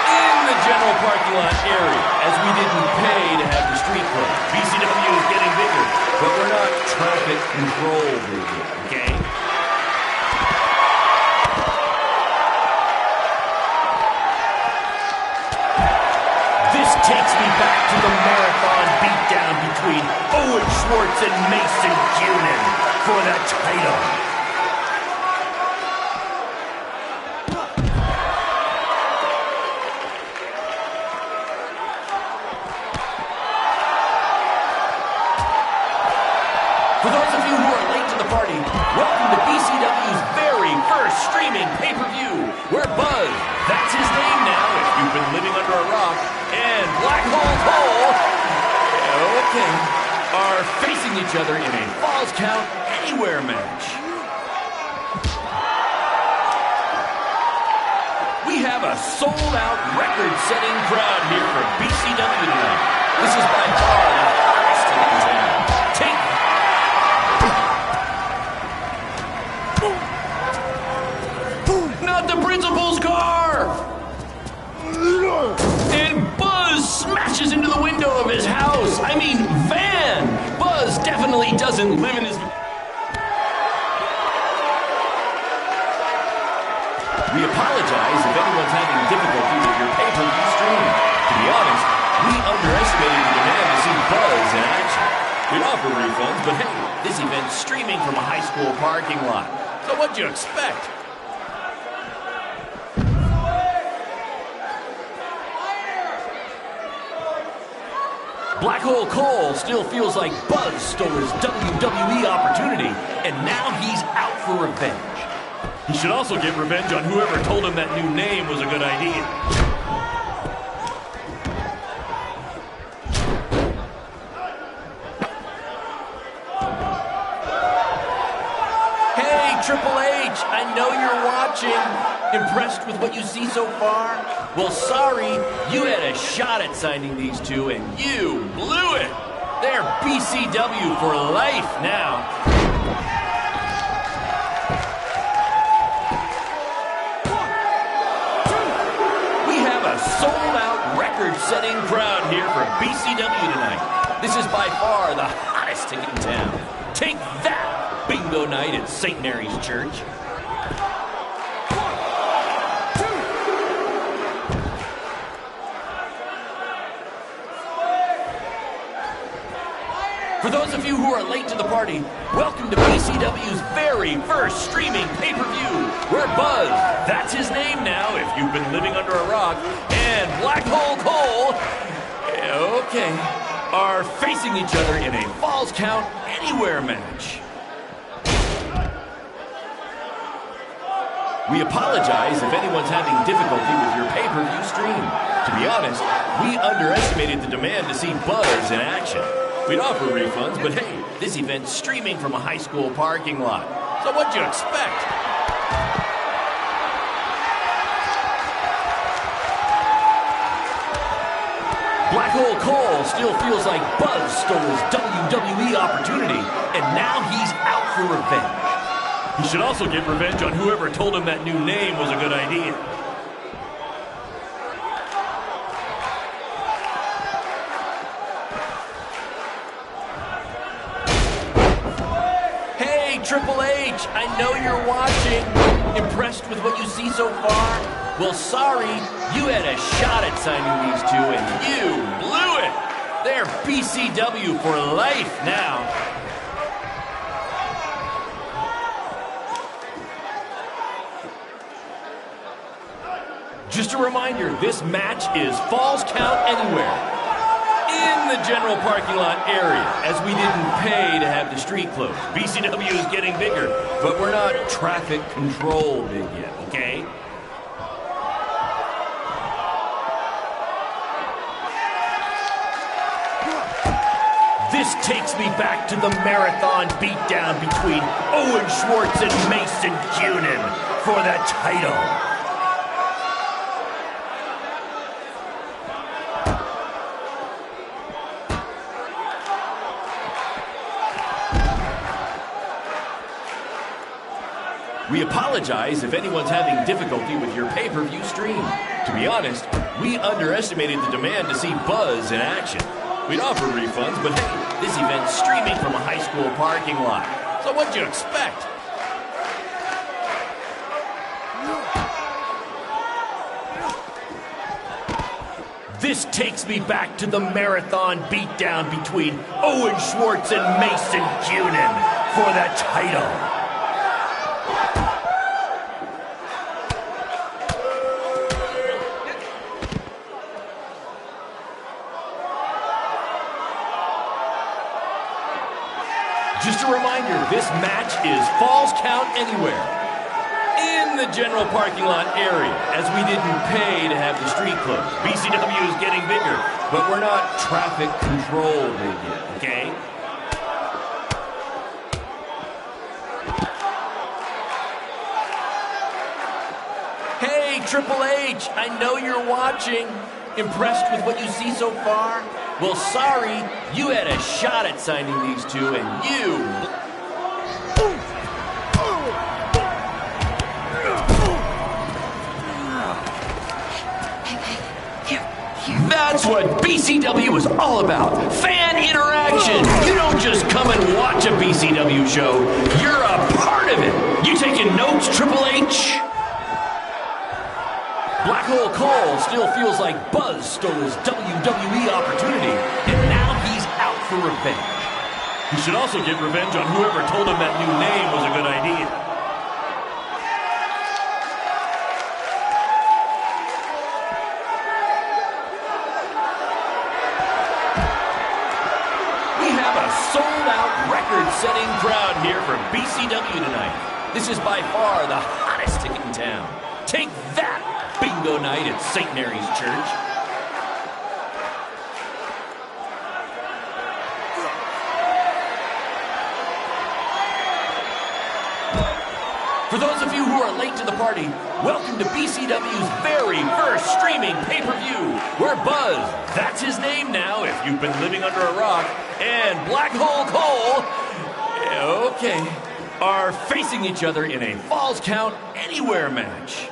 Speaker 5: In the general parking lot area, as we didn't pay to have the street closed. BCW is getting bigger, but we're not traffic control bigger, okay? This takes me back to the marathon beatdown between Owen Schwartz and Mason Cunin for the title. For those of you who are late to the party, welcome to BCW's very first streaming pay-per-view, where Buzz, that's his name now if you've been living under a rock, and Black Hole Cole, okay, are facing each other in a Falls Count Anywhere match. We have a sold-out, record-setting crowd here for BCW tonight. This is by far the hottest in town. Take not the principal's car! And Buzz smashes into the window of his house. I mean, van! Buzz definitely doesn't live in his... We apologize if anyone's having difficulty with your pay-per-view stream. To be honest, we underestimated the demand to see Buzz in action. We'd offer refunds, but hey, this event's streaming from a high school parking lot. So what'd you expect? Black Hole Cole still feels like Buzz stole his WWE opportunity, and now he's out for revenge. He should also get revenge on whoever told him that new name was a good idea. Hey, Triple H, I know you're watching. Impressed with what you see so far? Well, sorry, you had a shot at signing these two, and you blew it. They're BCW for life now. We have a sold-out, record-setting crowd here for BCW tonight. This is by far the hottest ticket in town. Take that, bingo night at St. Mary's Church. For those of you who are late to the party, welcome to BCW's very first streaming pay-per-view, where Buzz, that's his name now if you've been living under a rock, and Black Hole Cole, okay, are facing each other in a Falls Count Anywhere match. We apologize if anyone's having difficulty with your pay-per-view stream. To be honest, we underestimated the demand to see Buzz in action. We'd offer refunds, but hey, this event's streaming from a high school parking lot. So what'd you expect? Black Hole Cole still feels like Buzz stole his WWE opportunity, and now he's out for revenge. He should also get revenge on whoever told him that new name was a good idea. Triple H, I know you're watching. Impressed with what you see so far? Well, sorry, you had a shot at signing these two, and you blew it. They're BCW for life now. Just a reminder, this match is Falls Count Anywhere. In the general parking lot area, as we didn't pay to have the street closed. BCW is getting bigger, but we're not traffic control big yet, okay? This takes me back to the marathon beatdown between Owen Schwartz and Mason Cunin for the title. We apologize if anyone's having difficulty with your pay-per-view stream. To be honest, we underestimated the demand to see Buzz in action. We'd offer refunds, but hey, this event's streaming from a high school parking lot. So what'd you expect? This takes me back to the marathon beatdown between Owen Schwartz and Mason Cunin for the title. Just a reminder, this match is Falls Count Anywhere in the general parking lot area, as we didn't pay to have the street closed. BCW is getting bigger, but we're not traffic control big yet, okay? Hey, Triple H, I know you're watching. Impressed with what you see so far? Well, sorry, you had a shot at signing these two, and you... That's what BCW is all about. Fan interaction. You don't just come and watch a BCW show. You're a part of it. You taking notes, Triple H? Black Hole Cole still feels like Buzz stole his WWE opportunity, and now he's out for revenge. He should also get revenge on whoever told him that new name was a good idea. We have a sold-out, record-setting crowd here for BCW tonight. This is by far the hottest ticket in town. Take that! Bingo night at St. Mary's Church. For those of you who are late to the party, welcome to BCW's very first streaming pay-per-view, where Buzz, that's his name now if you've been living under a rock, and Black Hole Cole, okay, are facing each other in a Falls Count Anywhere match.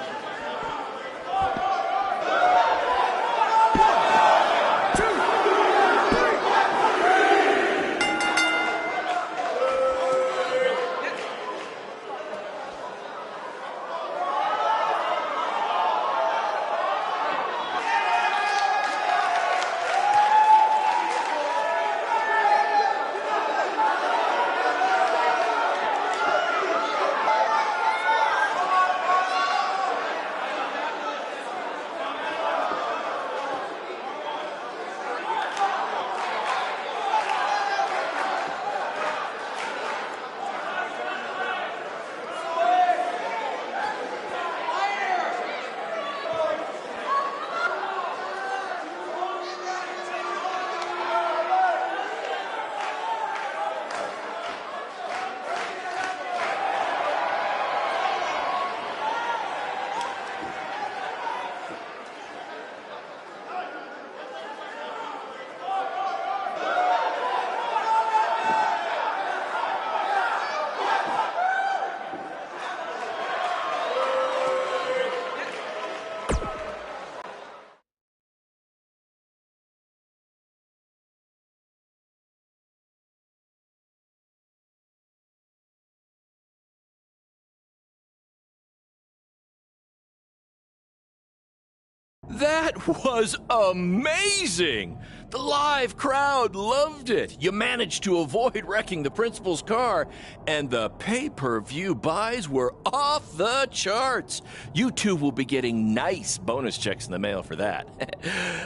Speaker 5: That was amazing! The live crowd loved it. You managed to avoid wrecking the principal's car, and the pay-per-view buys were off the charts. You two will be getting nice bonus checks in the mail for that.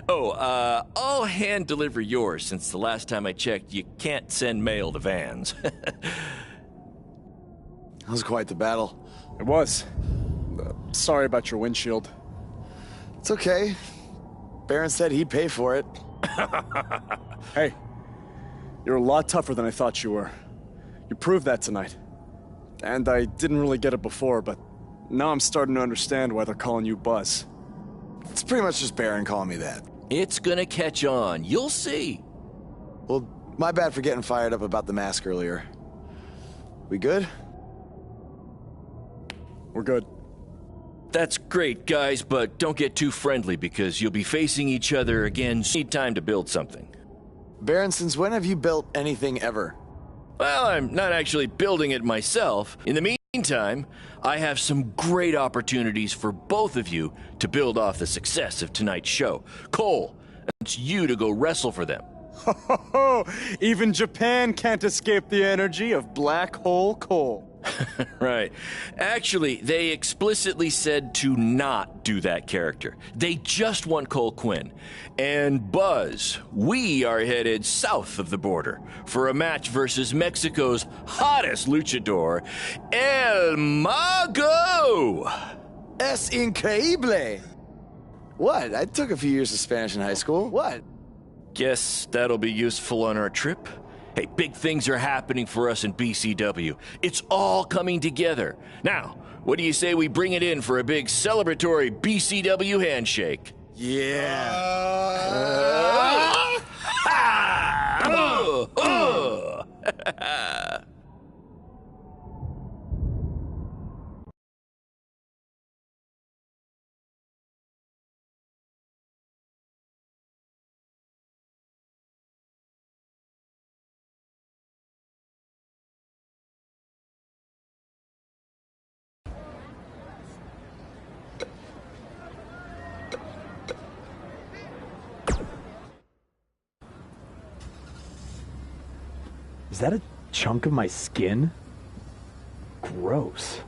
Speaker 5: I'll hand deliver yours, since the last time I checked, you can't send mail to vans.
Speaker 2: That was quite the battle.
Speaker 4: It was. Sorry about your windshield.
Speaker 2: It's okay. Baron said he'd pay for it.
Speaker 4: Hey, you're a lot tougher than I thought you were. You proved that tonight. And I didn't really get it before, but now I'm starting to understand why they're calling you Buzz.
Speaker 2: It's pretty much just Baron calling me that.
Speaker 5: It's gonna catch on. You'll see.
Speaker 2: Well, my bad for getting fired up about the mask earlier. We good?
Speaker 4: We're good.
Speaker 5: That's great, guys, but don't get too friendly because you'll be facing each other again. Need time to build something.
Speaker 2: Baron, since when have you built anything ever?
Speaker 5: Well, I'm not actually building it myself. In the meantime, I have some great opportunities for both of you to build off the success of tonight's show. Cole, it's you to go wrestle for them.
Speaker 4: Ho, ho, ho. Even Japan can't escape the energy of Black Hole Cole.
Speaker 5: Right. Actually, they explicitly said to not do that character. They just want Cole Quinn. And Buzz, we are headed south of the border for a match versus Mexico's hottest luchador, El Mago!
Speaker 2: Es increíble! What? I took a few years of Spanish in high school. What?
Speaker 5: Guess that'll be useful on our trip. Hey, big things are happening for us in BCW. It's all coming together. Now, what do you say we bring it in for a big celebratory BCW handshake?
Speaker 2: Yeah.
Speaker 13: Is that a chunk of my skin? Gross.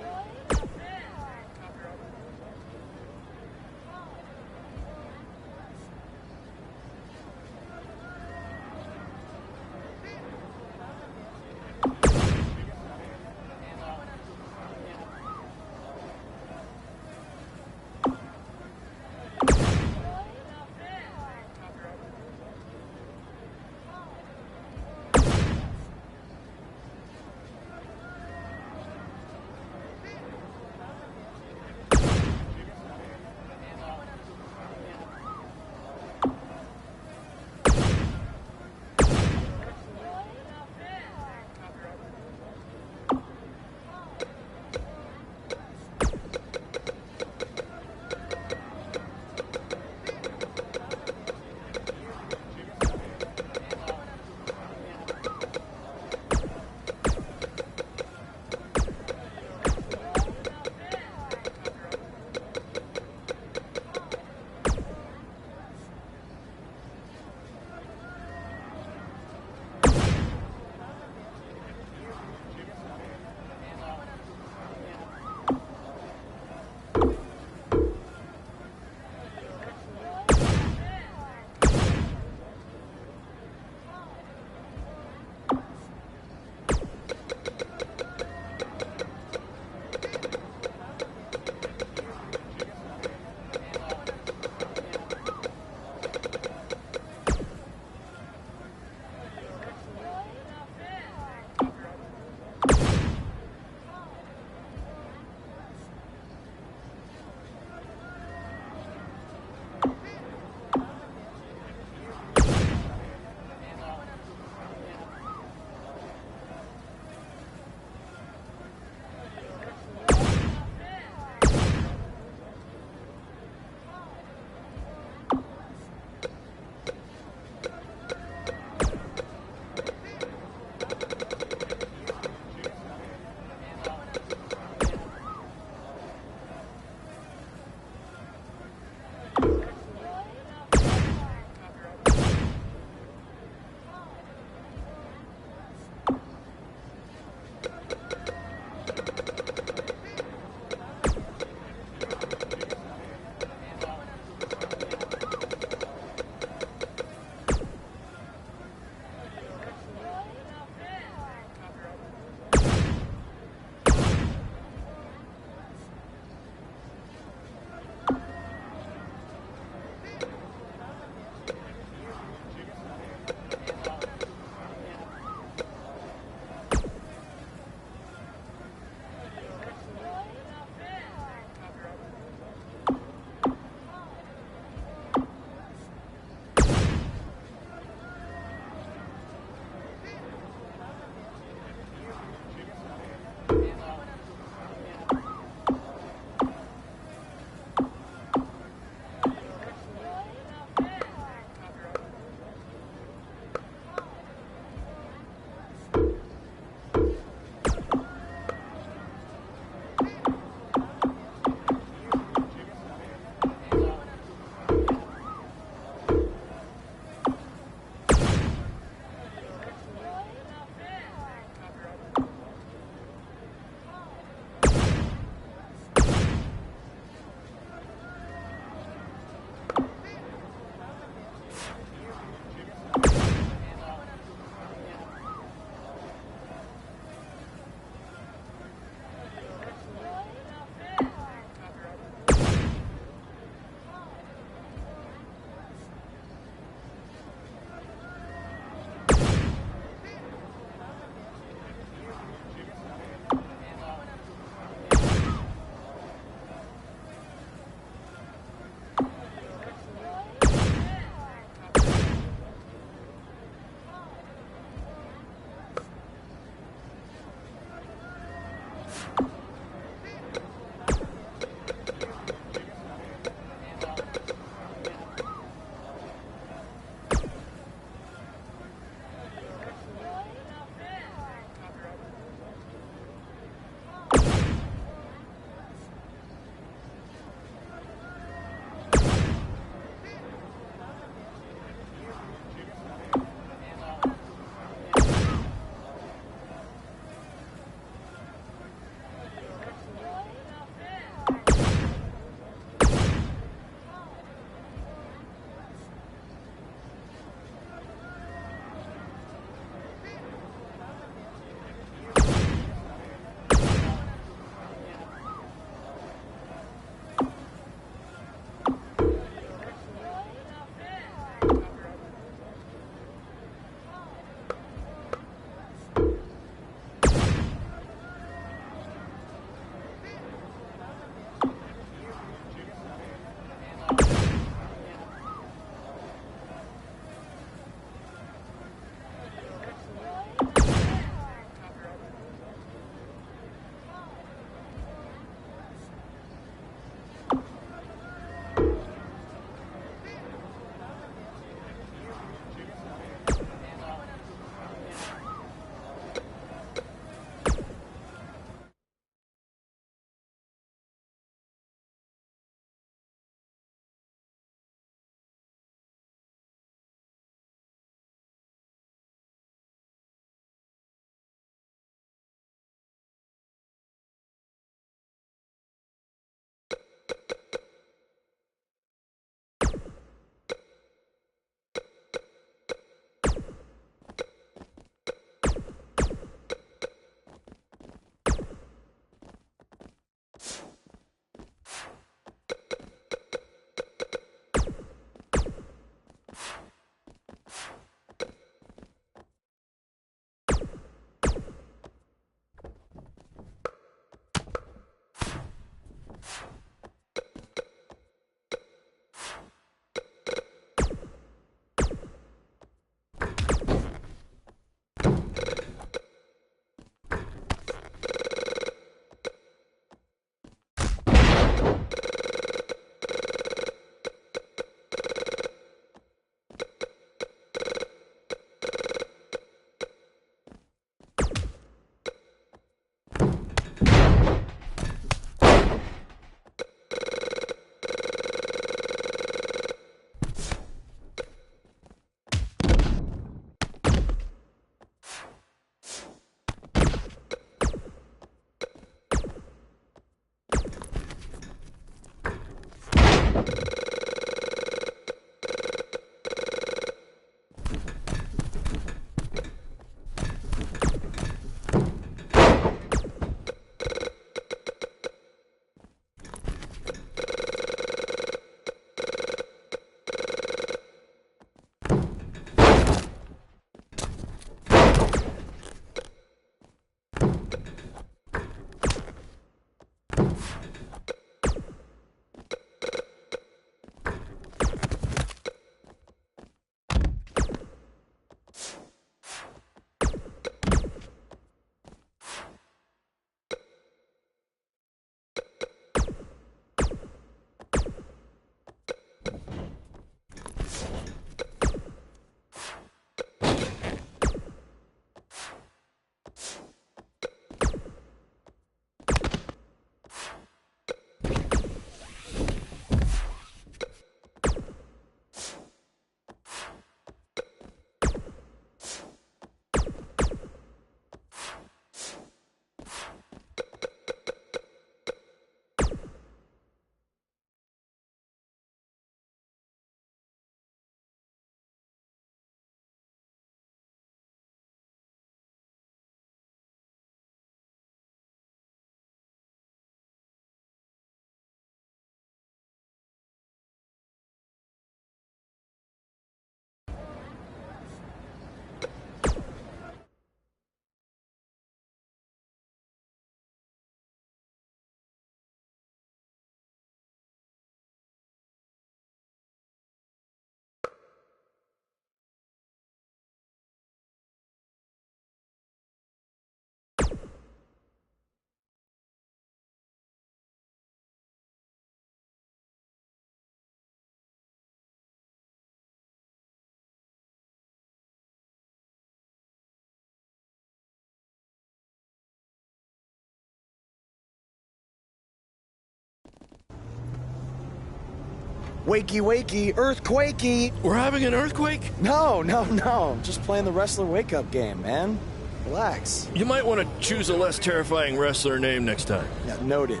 Speaker 4: Wakey, wakey, earthquakey.
Speaker 5: We're having an earthquake?
Speaker 4: No. I'm just playing the wrestler wake-up game, man. Relax.
Speaker 5: You might want to choose a less terrifying wrestler name next time.
Speaker 4: Yeah, noted.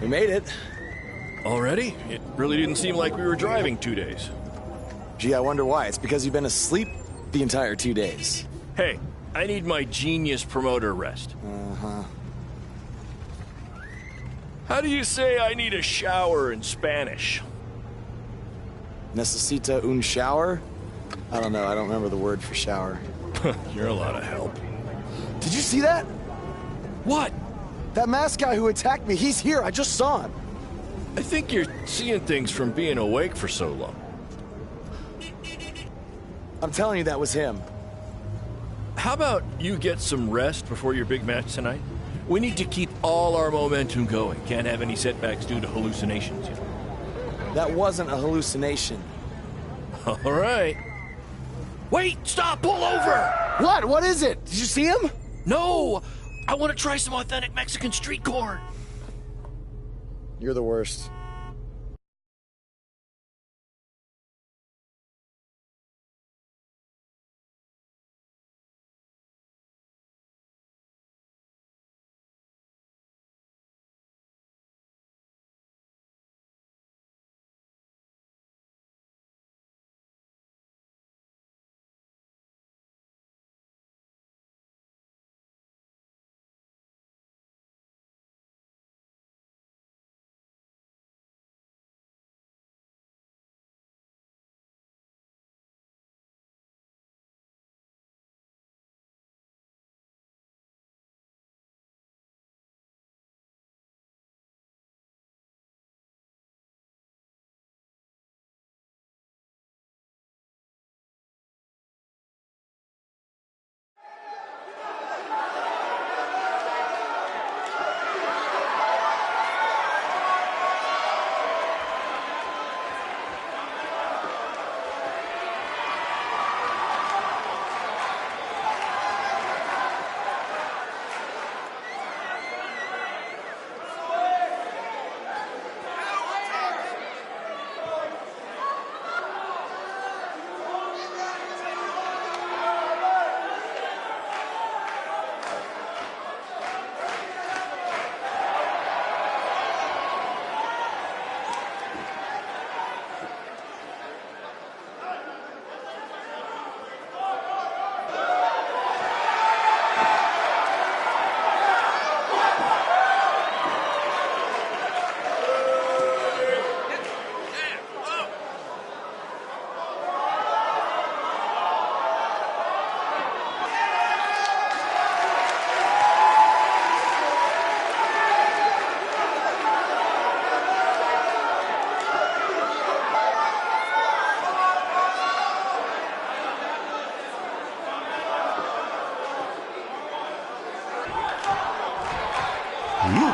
Speaker 4: We made it.
Speaker 5: Already? It really didn't seem like we were driving 2 days.
Speaker 4: Gee, I wonder why. It's because you've been asleep the entire 2 days.
Speaker 5: Hey, I need my genius promoter rest.
Speaker 4: Uh-huh.
Speaker 5: How do you say I need a shower in Spanish?
Speaker 4: Necesita un shower? I don't know. I don't remember the word for shower.
Speaker 5: You're a lot of help.
Speaker 4: Did you see that?
Speaker 5: What?
Speaker 4: That masked guy who attacked me. He's here. I just saw him.
Speaker 5: I think you're seeing things from being awake for so long.
Speaker 4: I'm telling you, that was him.
Speaker 5: How about you get some rest before your big match tonight? We need to keep all our momentum going. Can't have any setbacks due to hallucinations.
Speaker 4: That wasn't a hallucination.
Speaker 5: All right. Wait, stop, pull over!
Speaker 4: What? What is it? Did you see him?
Speaker 5: No! I want to try some authentic Mexican street corn.
Speaker 4: You're the worst.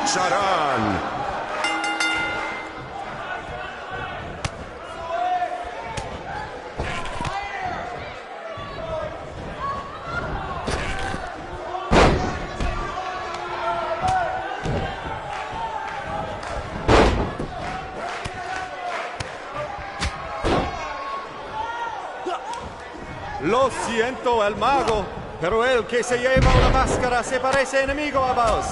Speaker 14: lucharán.
Speaker 15: Lo siento, el mago, pero el que se lleva una máscara se parece enemigo a vos.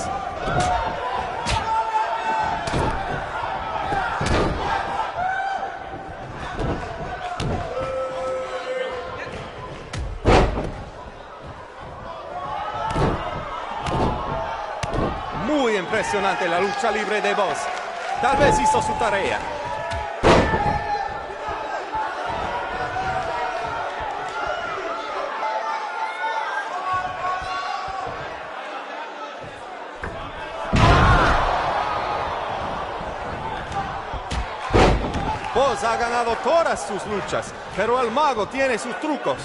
Speaker 15: Muy impresionante la lucha libre de vos. Tal vez hizo su tarea. Vos ha ganado todas sus luchas, pero el mago tiene sus trucos.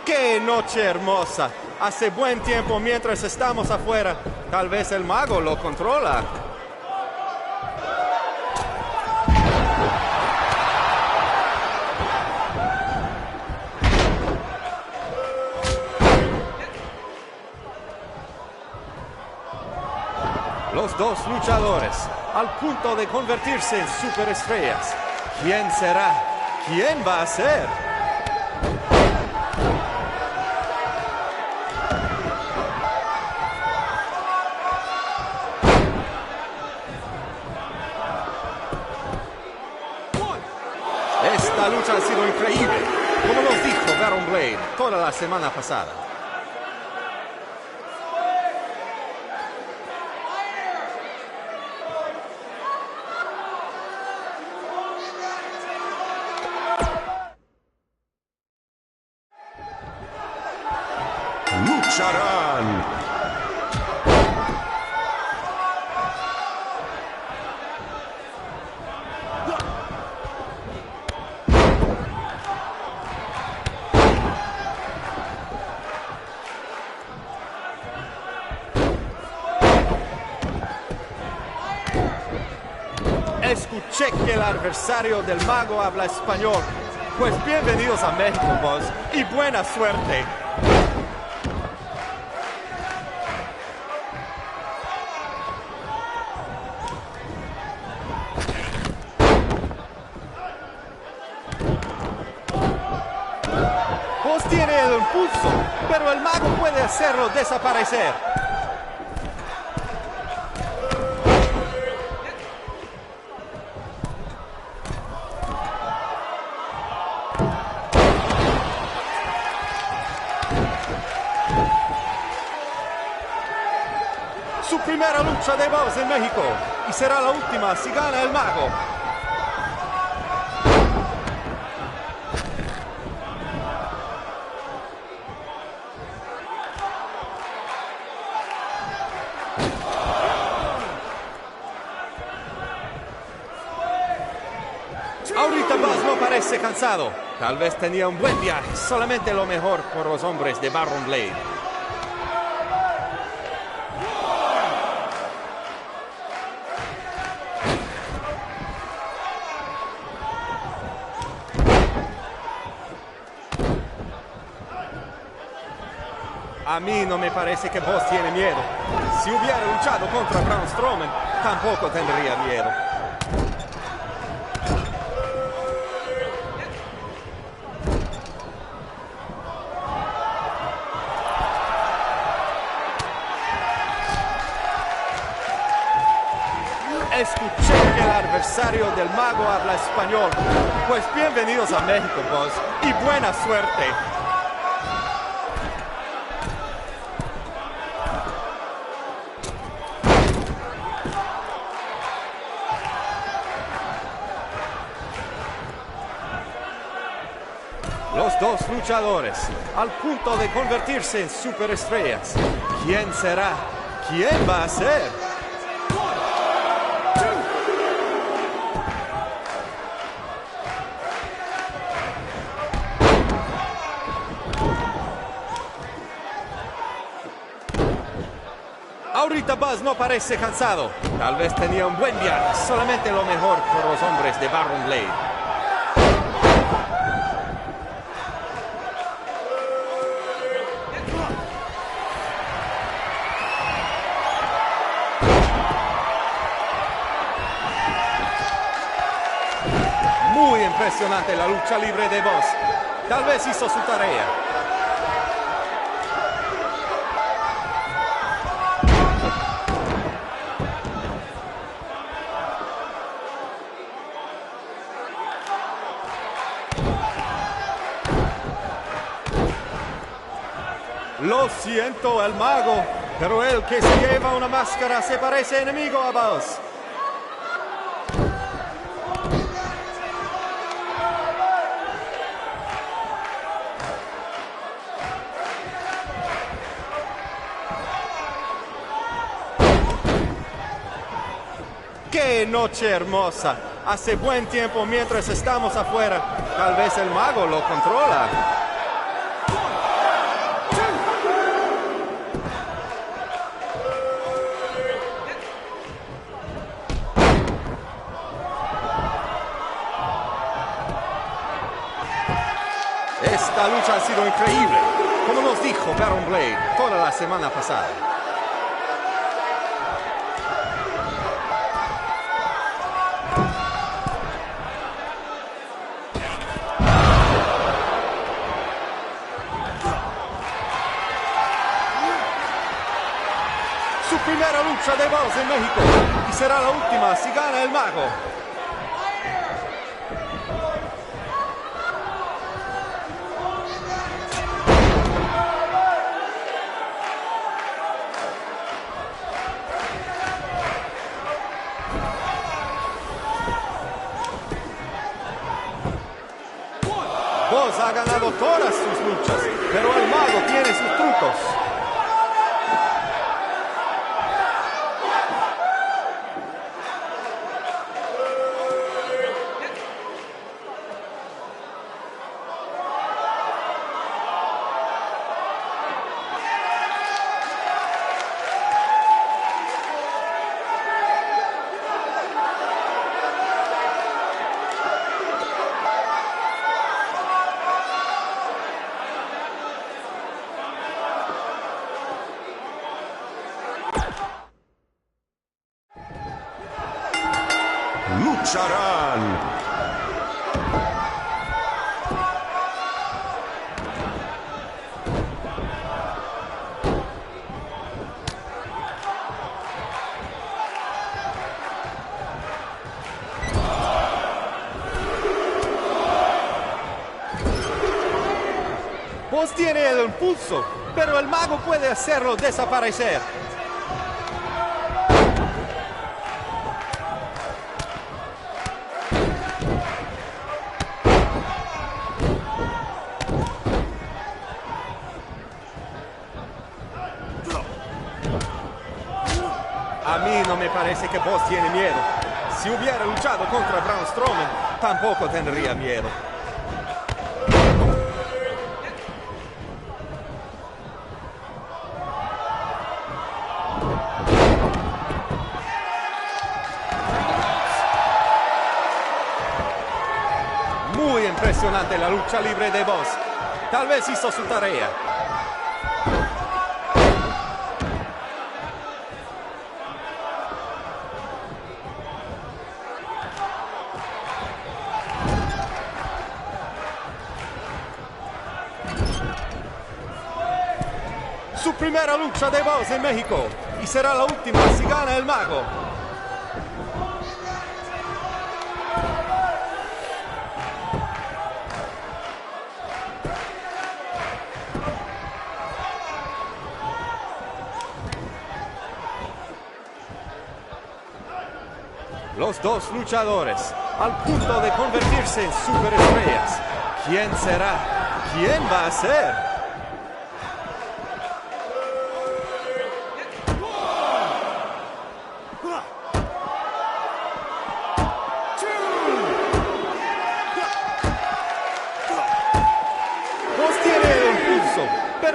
Speaker 15: ¡Qué noche hermosa! Hace buen tiempo mientras estamos afuera. Tal vez el mago lo controla. Los dos luchadores, al punto de convertirse en superestrellas. ¿Quién será? ¿Quién va a ser? Esta lucha ha sido increíble, como nos dijo Baron Blade toda la semana pasada.
Speaker 14: Lucharán.
Speaker 15: Escuché que el adversario del mago habla español. Pues bienvenidos a México, vos, y buena suerte. Vos tiene el impulso, pero el mago puede hacerlo desaparecer. Su primera lucha de voz en México, y será la última si gana el mago. Ahorita Buzz no parece cansado. Tal vez tenía un buen viaje. Solamente lo mejor por los hombres de Baron Blade. A mí no me parece que Buzz tiene miedo. Si hubiera luchado contra Braun Strowman, tampoco tendría miedo. Escuché que el adversario del mago habla español. Pues bienvenidos a México, Buzz, y buena suerte. Los dos luchadores, al punto de convertirse en superestrellas. ¿Quién será? ¿Quién va a ser? Ahorita Buzz no parece cansado. Tal vez tenía un buen viaje. Solamente lo mejor por los hombres de Baron Blade. Muy impresionante la lucha libre de Buzz. Tal vez hizo su tarea. Lo siento, el mago, pero el que se lleva una máscara se parece enemigo a Buzz. ¡Qué noche hermosa! Hace buen tiempo mientras estamos afuera. Tal vez el mago lo controla. Esta lucha ha sido increíble, como nos dijo Baron Blade toda la semana pasada. Su primera lucha de Buzz en México, y será la última si gana el mago. Buzz ha ganado todas sus luchas, pero el mago tiene sus trucos.
Speaker 14: Lucharán.
Speaker 15: Buzz tiene el impulso, pero el mago puede hacerlo desaparecer. A mí no me parece que Buzz tiene miedo. Si hubiera luchado contra Braun Strowman, tampoco tendría miedo. Muy impresionante la lucha libre de Buzz. Tal vez hizo su tarea. Su primera lucha de Buzz en México, y será la última si gana el mago. Los dos luchadores, al punto de convertirse en superestrellas. ¿Quién será? ¿Quién va a ser?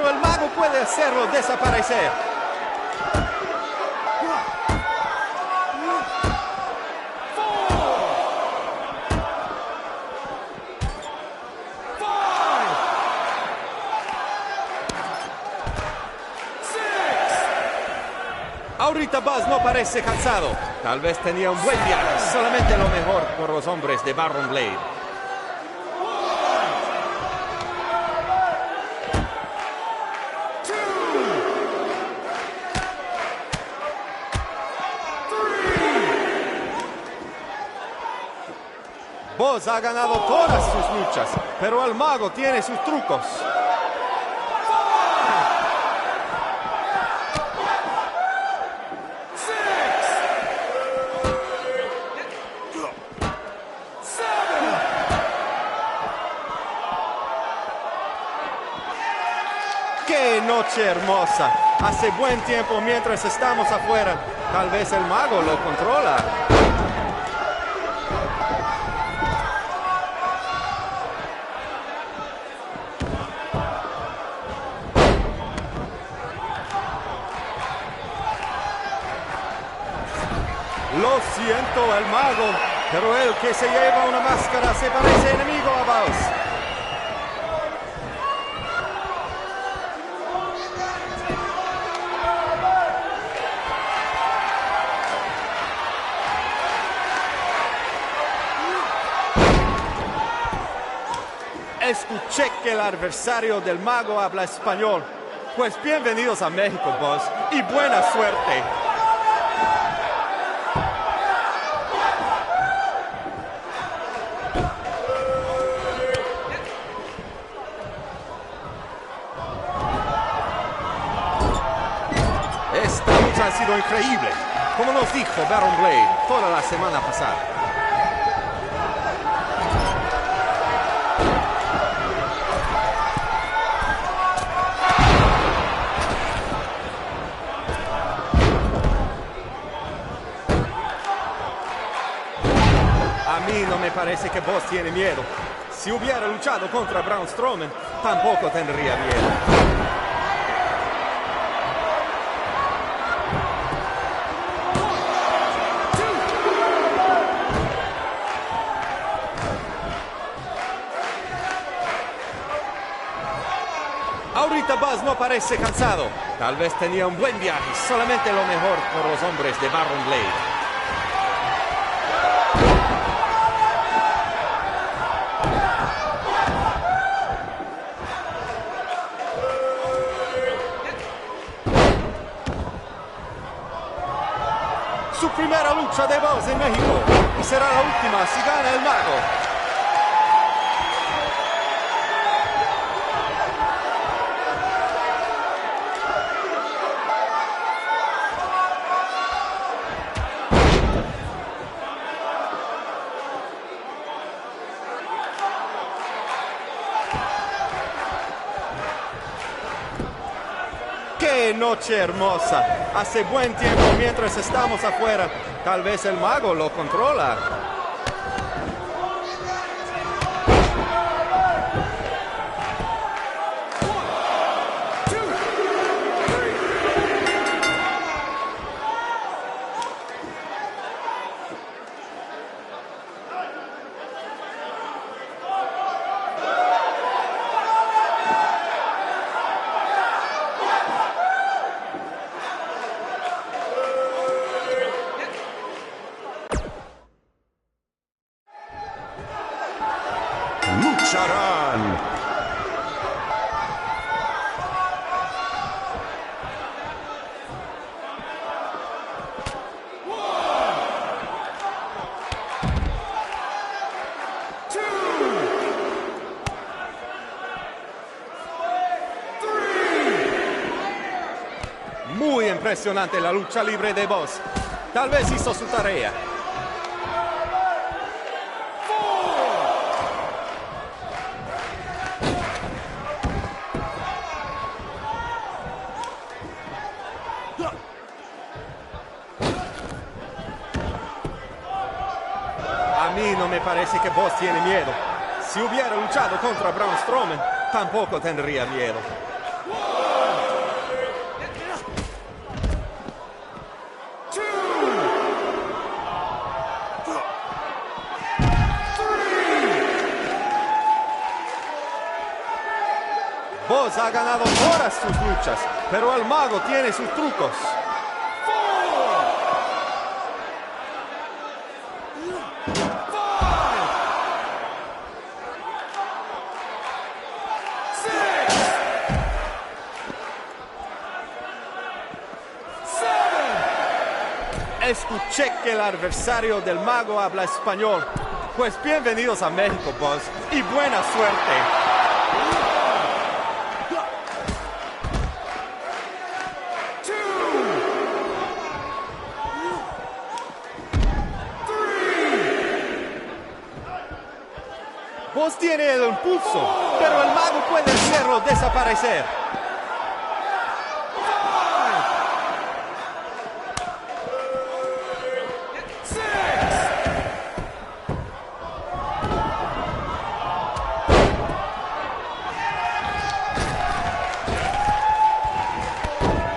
Speaker 15: pero el mago puede hacerlo desaparecer. Ahorita Buzz no parece cansado. Tal vez tenía un buen viaje. Solamente lo mejor por los hombres de Baron Blade. Buzz ha ganado todas sus luchas, pero el mago tiene sus trucos. ¡Qué noche hermosa! Hace buen tiempo mientras estamos afuera. Tal vez el mago lo controla. Lo siento, el mago, pero el que se lleva una máscara se parece enemigo a Buzz. Escuché que el adversario del mago habla español. Pues bienvenidos a México, Buzz, y buena suerte. Esta lucha ha sido increíble, como nos dijo Baron Blade toda la semana pasada. A mí no me parece que Buzz tiene miedo. Si hubiera luchado contra Braun Strowman, tampoco tendría miedo. Ahorita Buzz no parece cansado. Tal vez tenía un buen viaje. Solamente lo mejor por los hombres de Baron Blade. Su primera lucha de Buzz en México. Y será la última si gana el mago. ¡Qué noche hermosa! Hace buen tiempo mientras estamos afuera. Tal vez el mago lo controla.
Speaker 14: lucharán.
Speaker 15: Muy impresionante la lucha libre de Buzz. Tal vez hizo su tarea. A mí no me parece que Buzz tiene miedo. Si hubiera luchado contra Braun Strowman, tampoco tendría miedo. Boss ha ganado todas sus luchas, pero el mago tiene sus trucos. Escuché que el adversario del mago habla español. Pues bienvenidos a México, Boss, y buena suerte. Boss tiene el impulso, pero el mago puede hacerlo desaparecer.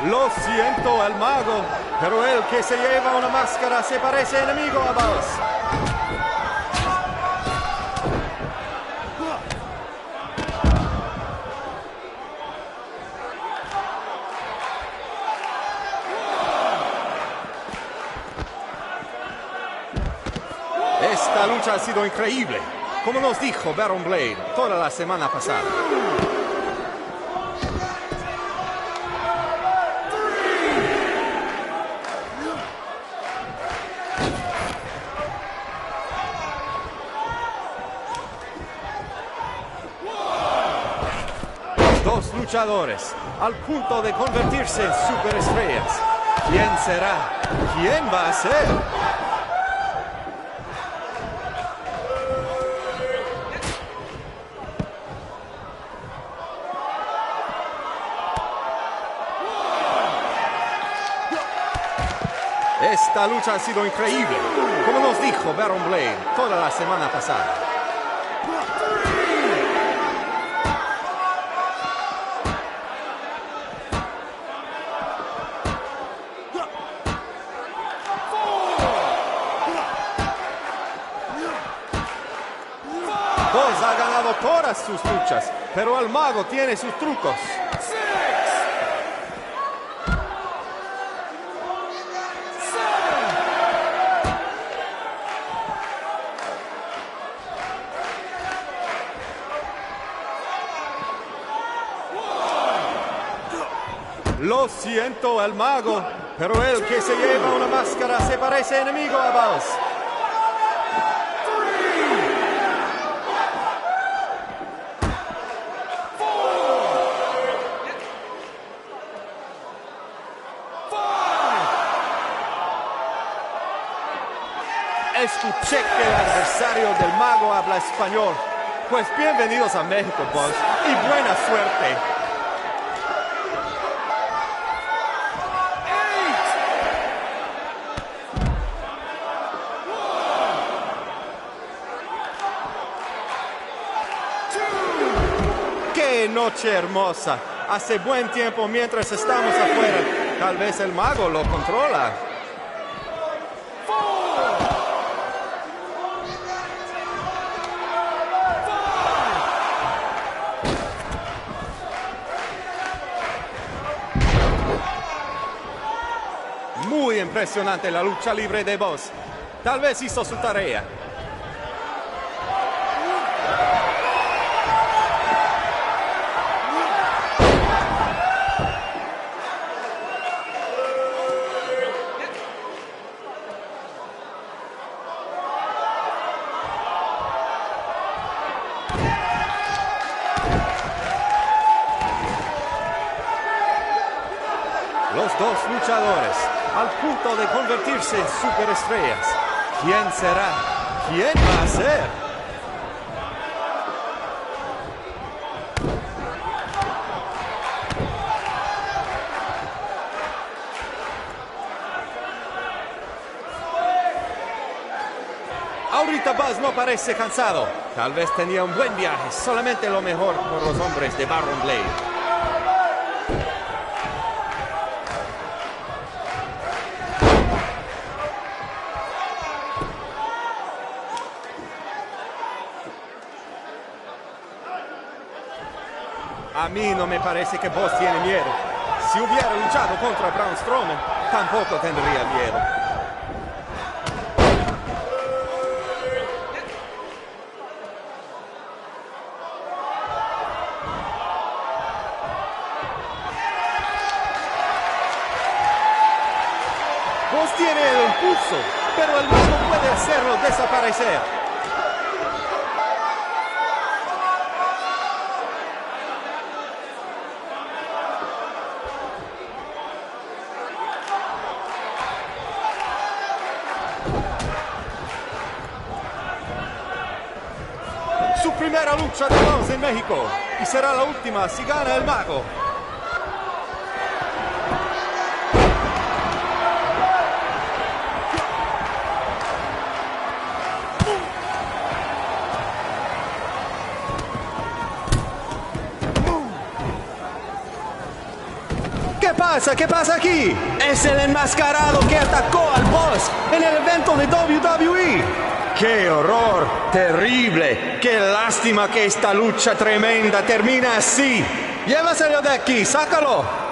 Speaker 15: Lo siento al mago, pero el que se lleva una máscara se parece enemigo a Boss. Esta lucha ha sido increíble, como nos dijo Baron Blade toda la semana pasada. Dos luchadores al punto de convertirse en superestrellas. ¿Quién será? ¿Quién va a ser? Esta lucha ha sido increíble, como nos dijo Baron Blade toda la semana pasada. Boss ha ganado todas sus luchas, pero el mago tiene sus trucos. Lo siento al mago, pero el que se lleva una máscara se parece enemigo a Boss. Escuché que el adversario del mago habla español. Pues bienvenidos a México, Boss, y buena suerte. ¡Qué noche hermosa! Hace buen tiempo mientras estamos afuera. Tal vez el mago lo controla. Muy impresionante la lucha libre de Boss. Tal vez hizo su tarea. Los dos luchadores al punto de convertirse en superestrellas. ¿Quién será? ¿Quién va a ser? Ahorita Buzz no parece cansado. Tal vez tenía un buen viaje. Solamente lo mejor por los hombres de Baron Blade. A mí no me parece que vos tiene miedo. Si hubiera luchado contra Braun Strowman, tampoco tendría miedo. Vos tiene el impulso, pero el mismo puede hacerlo desaparecer. Su primera lucha de bronce en México y será la última si gana el mago. ¿Qué pasa? ¿Qué pasa aquí? Es el enmascarado que atacó al boss en el evento de WWE. ¡Qué horror! ¡Terrible! ¡Qué lástima que esta lucha tremenda termina así! ¡Llévaselo de aquí! ¡Sácalo!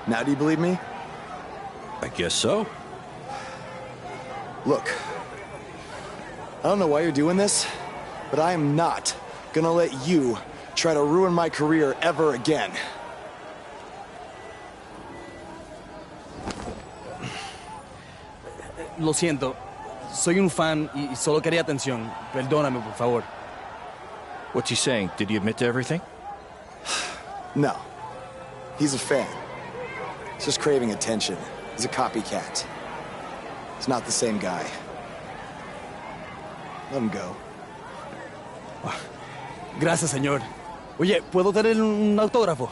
Speaker 4: Now do you believe me?
Speaker 5: I guess so.
Speaker 4: Look, I don't know why you're doing this, but I am not gonna let you try to ruin my career ever again.
Speaker 14: Lo siento, soy un fan y solo quería atención. Perdóname, por favor.
Speaker 5: What's he saying? Did he admit to everything?
Speaker 4: No. He's a fan. He's just craving attention. He's a copycat. He's not the same guy. Let him go.
Speaker 14: Gracias, señor. Oye, ¿puedo tener un autógrafo?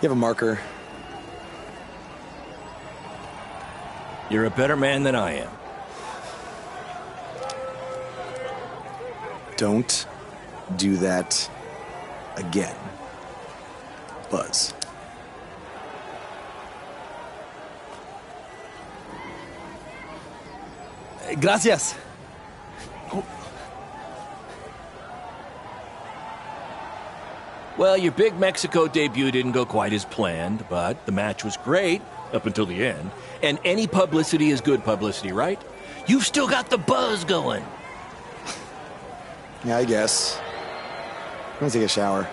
Speaker 4: You have a marker?
Speaker 5: You're a better man than I am.
Speaker 4: Don't do that again, Buzz.
Speaker 14: Gracias.
Speaker 5: Well, your big Mexico debut didn't go quite as planned, but the match was great up until the end. And any publicity is good publicity, right? You've still got the buzz going.
Speaker 4: Yeah, I guess. I'm gonna take a shower.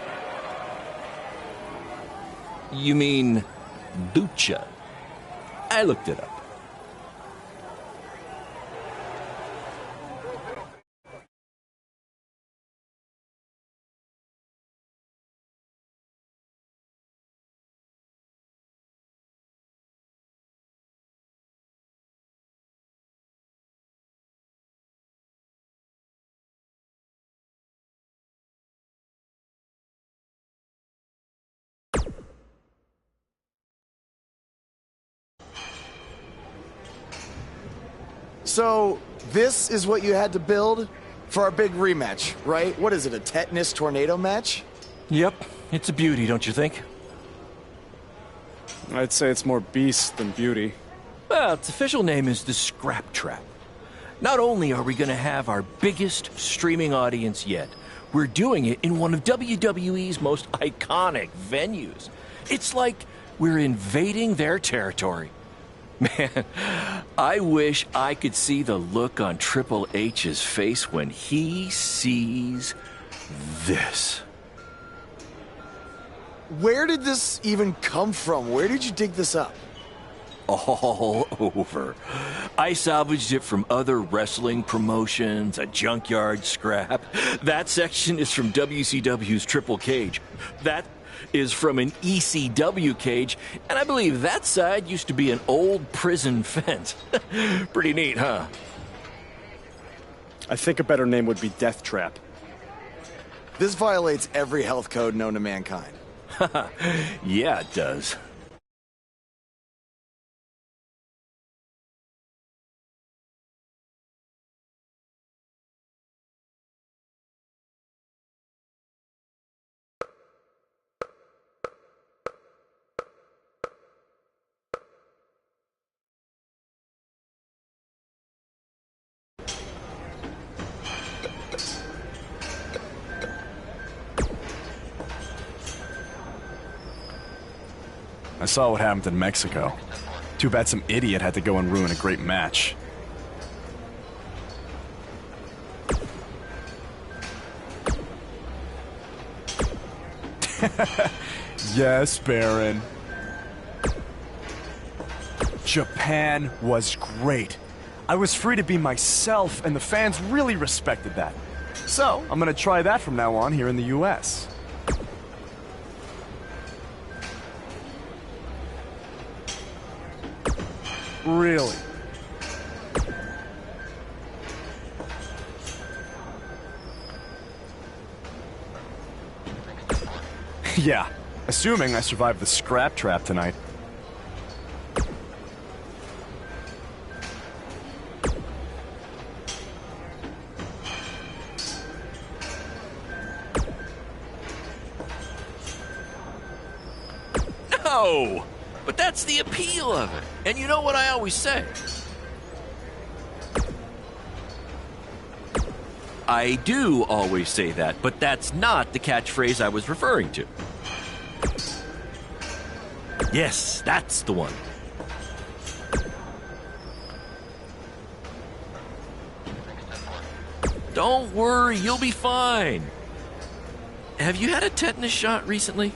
Speaker 5: You mean lucha? I looked it up.
Speaker 4: So, this is what you had to build for our big rematch, right? What is it, a tetanus tornado match?
Speaker 5: Yep, it's a beauty, don't you think?
Speaker 4: I'd say it's more beast than beauty.
Speaker 5: Well, its official name is the Scrap Trap. Not only are we going to have our biggest streaming audience yet, we're doing it in one of WWE's most iconic venues. It's like we're invading their territory. Man, I wish I could see the look on Triple H's face when he sees this.
Speaker 4: Where did this even come from? Where did you dig this up?
Speaker 5: all over. I salvaged it from other wrestling promotions, a junkyard scrap. That section is from WCW's Triple Cage. That is from an ECW cage, and I believe that side used to be an old prison fence. Pretty neat, huh?
Speaker 4: I think a better name would be Death Trap.
Speaker 2: This violates every health code known to mankind.
Speaker 5: Yeah, it does.
Speaker 4: I saw what happened in Mexico. Too bad some idiot had to go and ruin a great match. Yes, Baron. Japan was great. I was free to be myself, and the fans really respected that. So, I'm gonna try that from now on here in the US. Really? Yeah, assuming I survive the scrap trap tonight.
Speaker 5: No! But that's the appeal of it. And you know what I always say? I do always say that, but that's not the catchphrase I was referring to. Yes, that's the one. Don't worry, you'll be fine. Have you had a tetanus shot recently?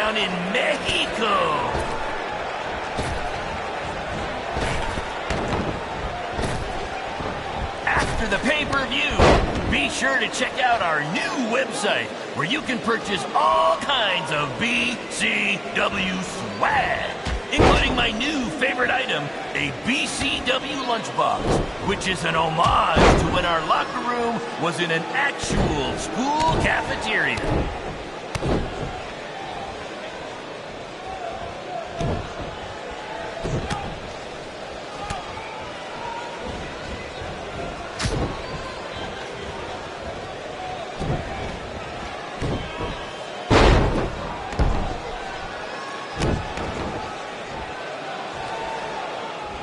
Speaker 5: down in Mexico. After the pay-per-view, be sure to check out our new website where you can purchase all kinds of BCW swag, including my new favorite item, a BCW lunchbox, which is an homage to when our locker room was in an actual school cafeteria.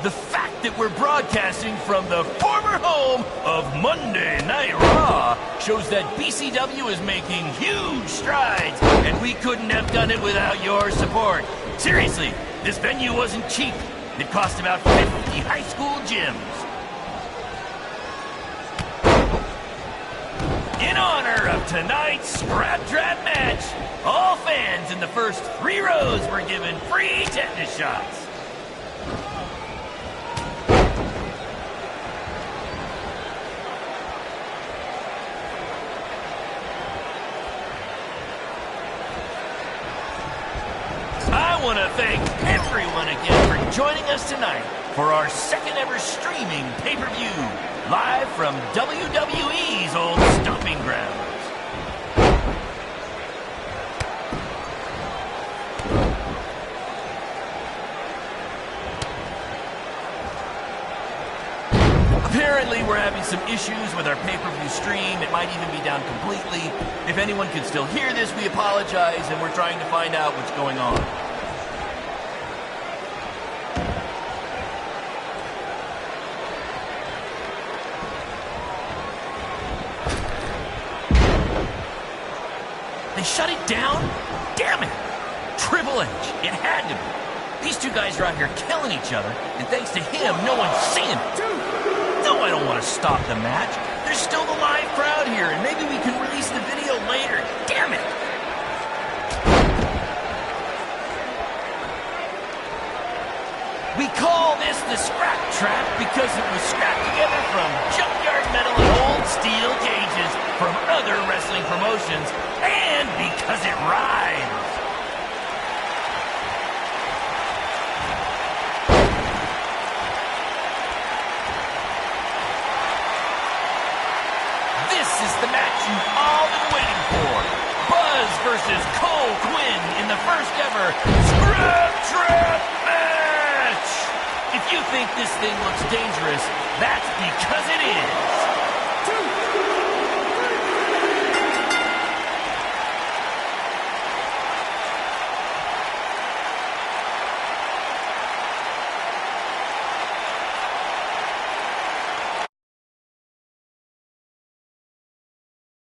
Speaker 5: The fact that we're broadcasting from the former home of Monday Night Raw shows that BCW is making huge strides, and we couldn't have done it without your support. Seriously, this venue wasn't cheap. It cost about 50 high school gyms. In honor of tonight's Scrap Trap match, all fans in the first 3 rows were given free tetanus shots. I want to thank everyone again for joining us tonight for our second ever streaming pay-per-view, live from WWE's old stomping grounds. Apparently, we're having some issues with our pay-per-view stream. It might even be down completely. If anyone can still hear this, we apologize, and we're trying to find out what's going on. They shut it down? Damn it! Triple H, it had to be. These two guys are out here killing each other, and thanks to him, no one's seeing it. No, I don't want to stop the match. There's still the live crowd here, and maybe we can release the video later. Damn it! We call this the Scrap Trap because it was scrapped together from junkyard metal and old steel cages from other wrestling promotions, and because it rhymes. This is the match you've all been waiting for. Buzz versus Cole Quinn in the first ever Scrap Trap match. If you think this thing looks dangerous, that's because it is.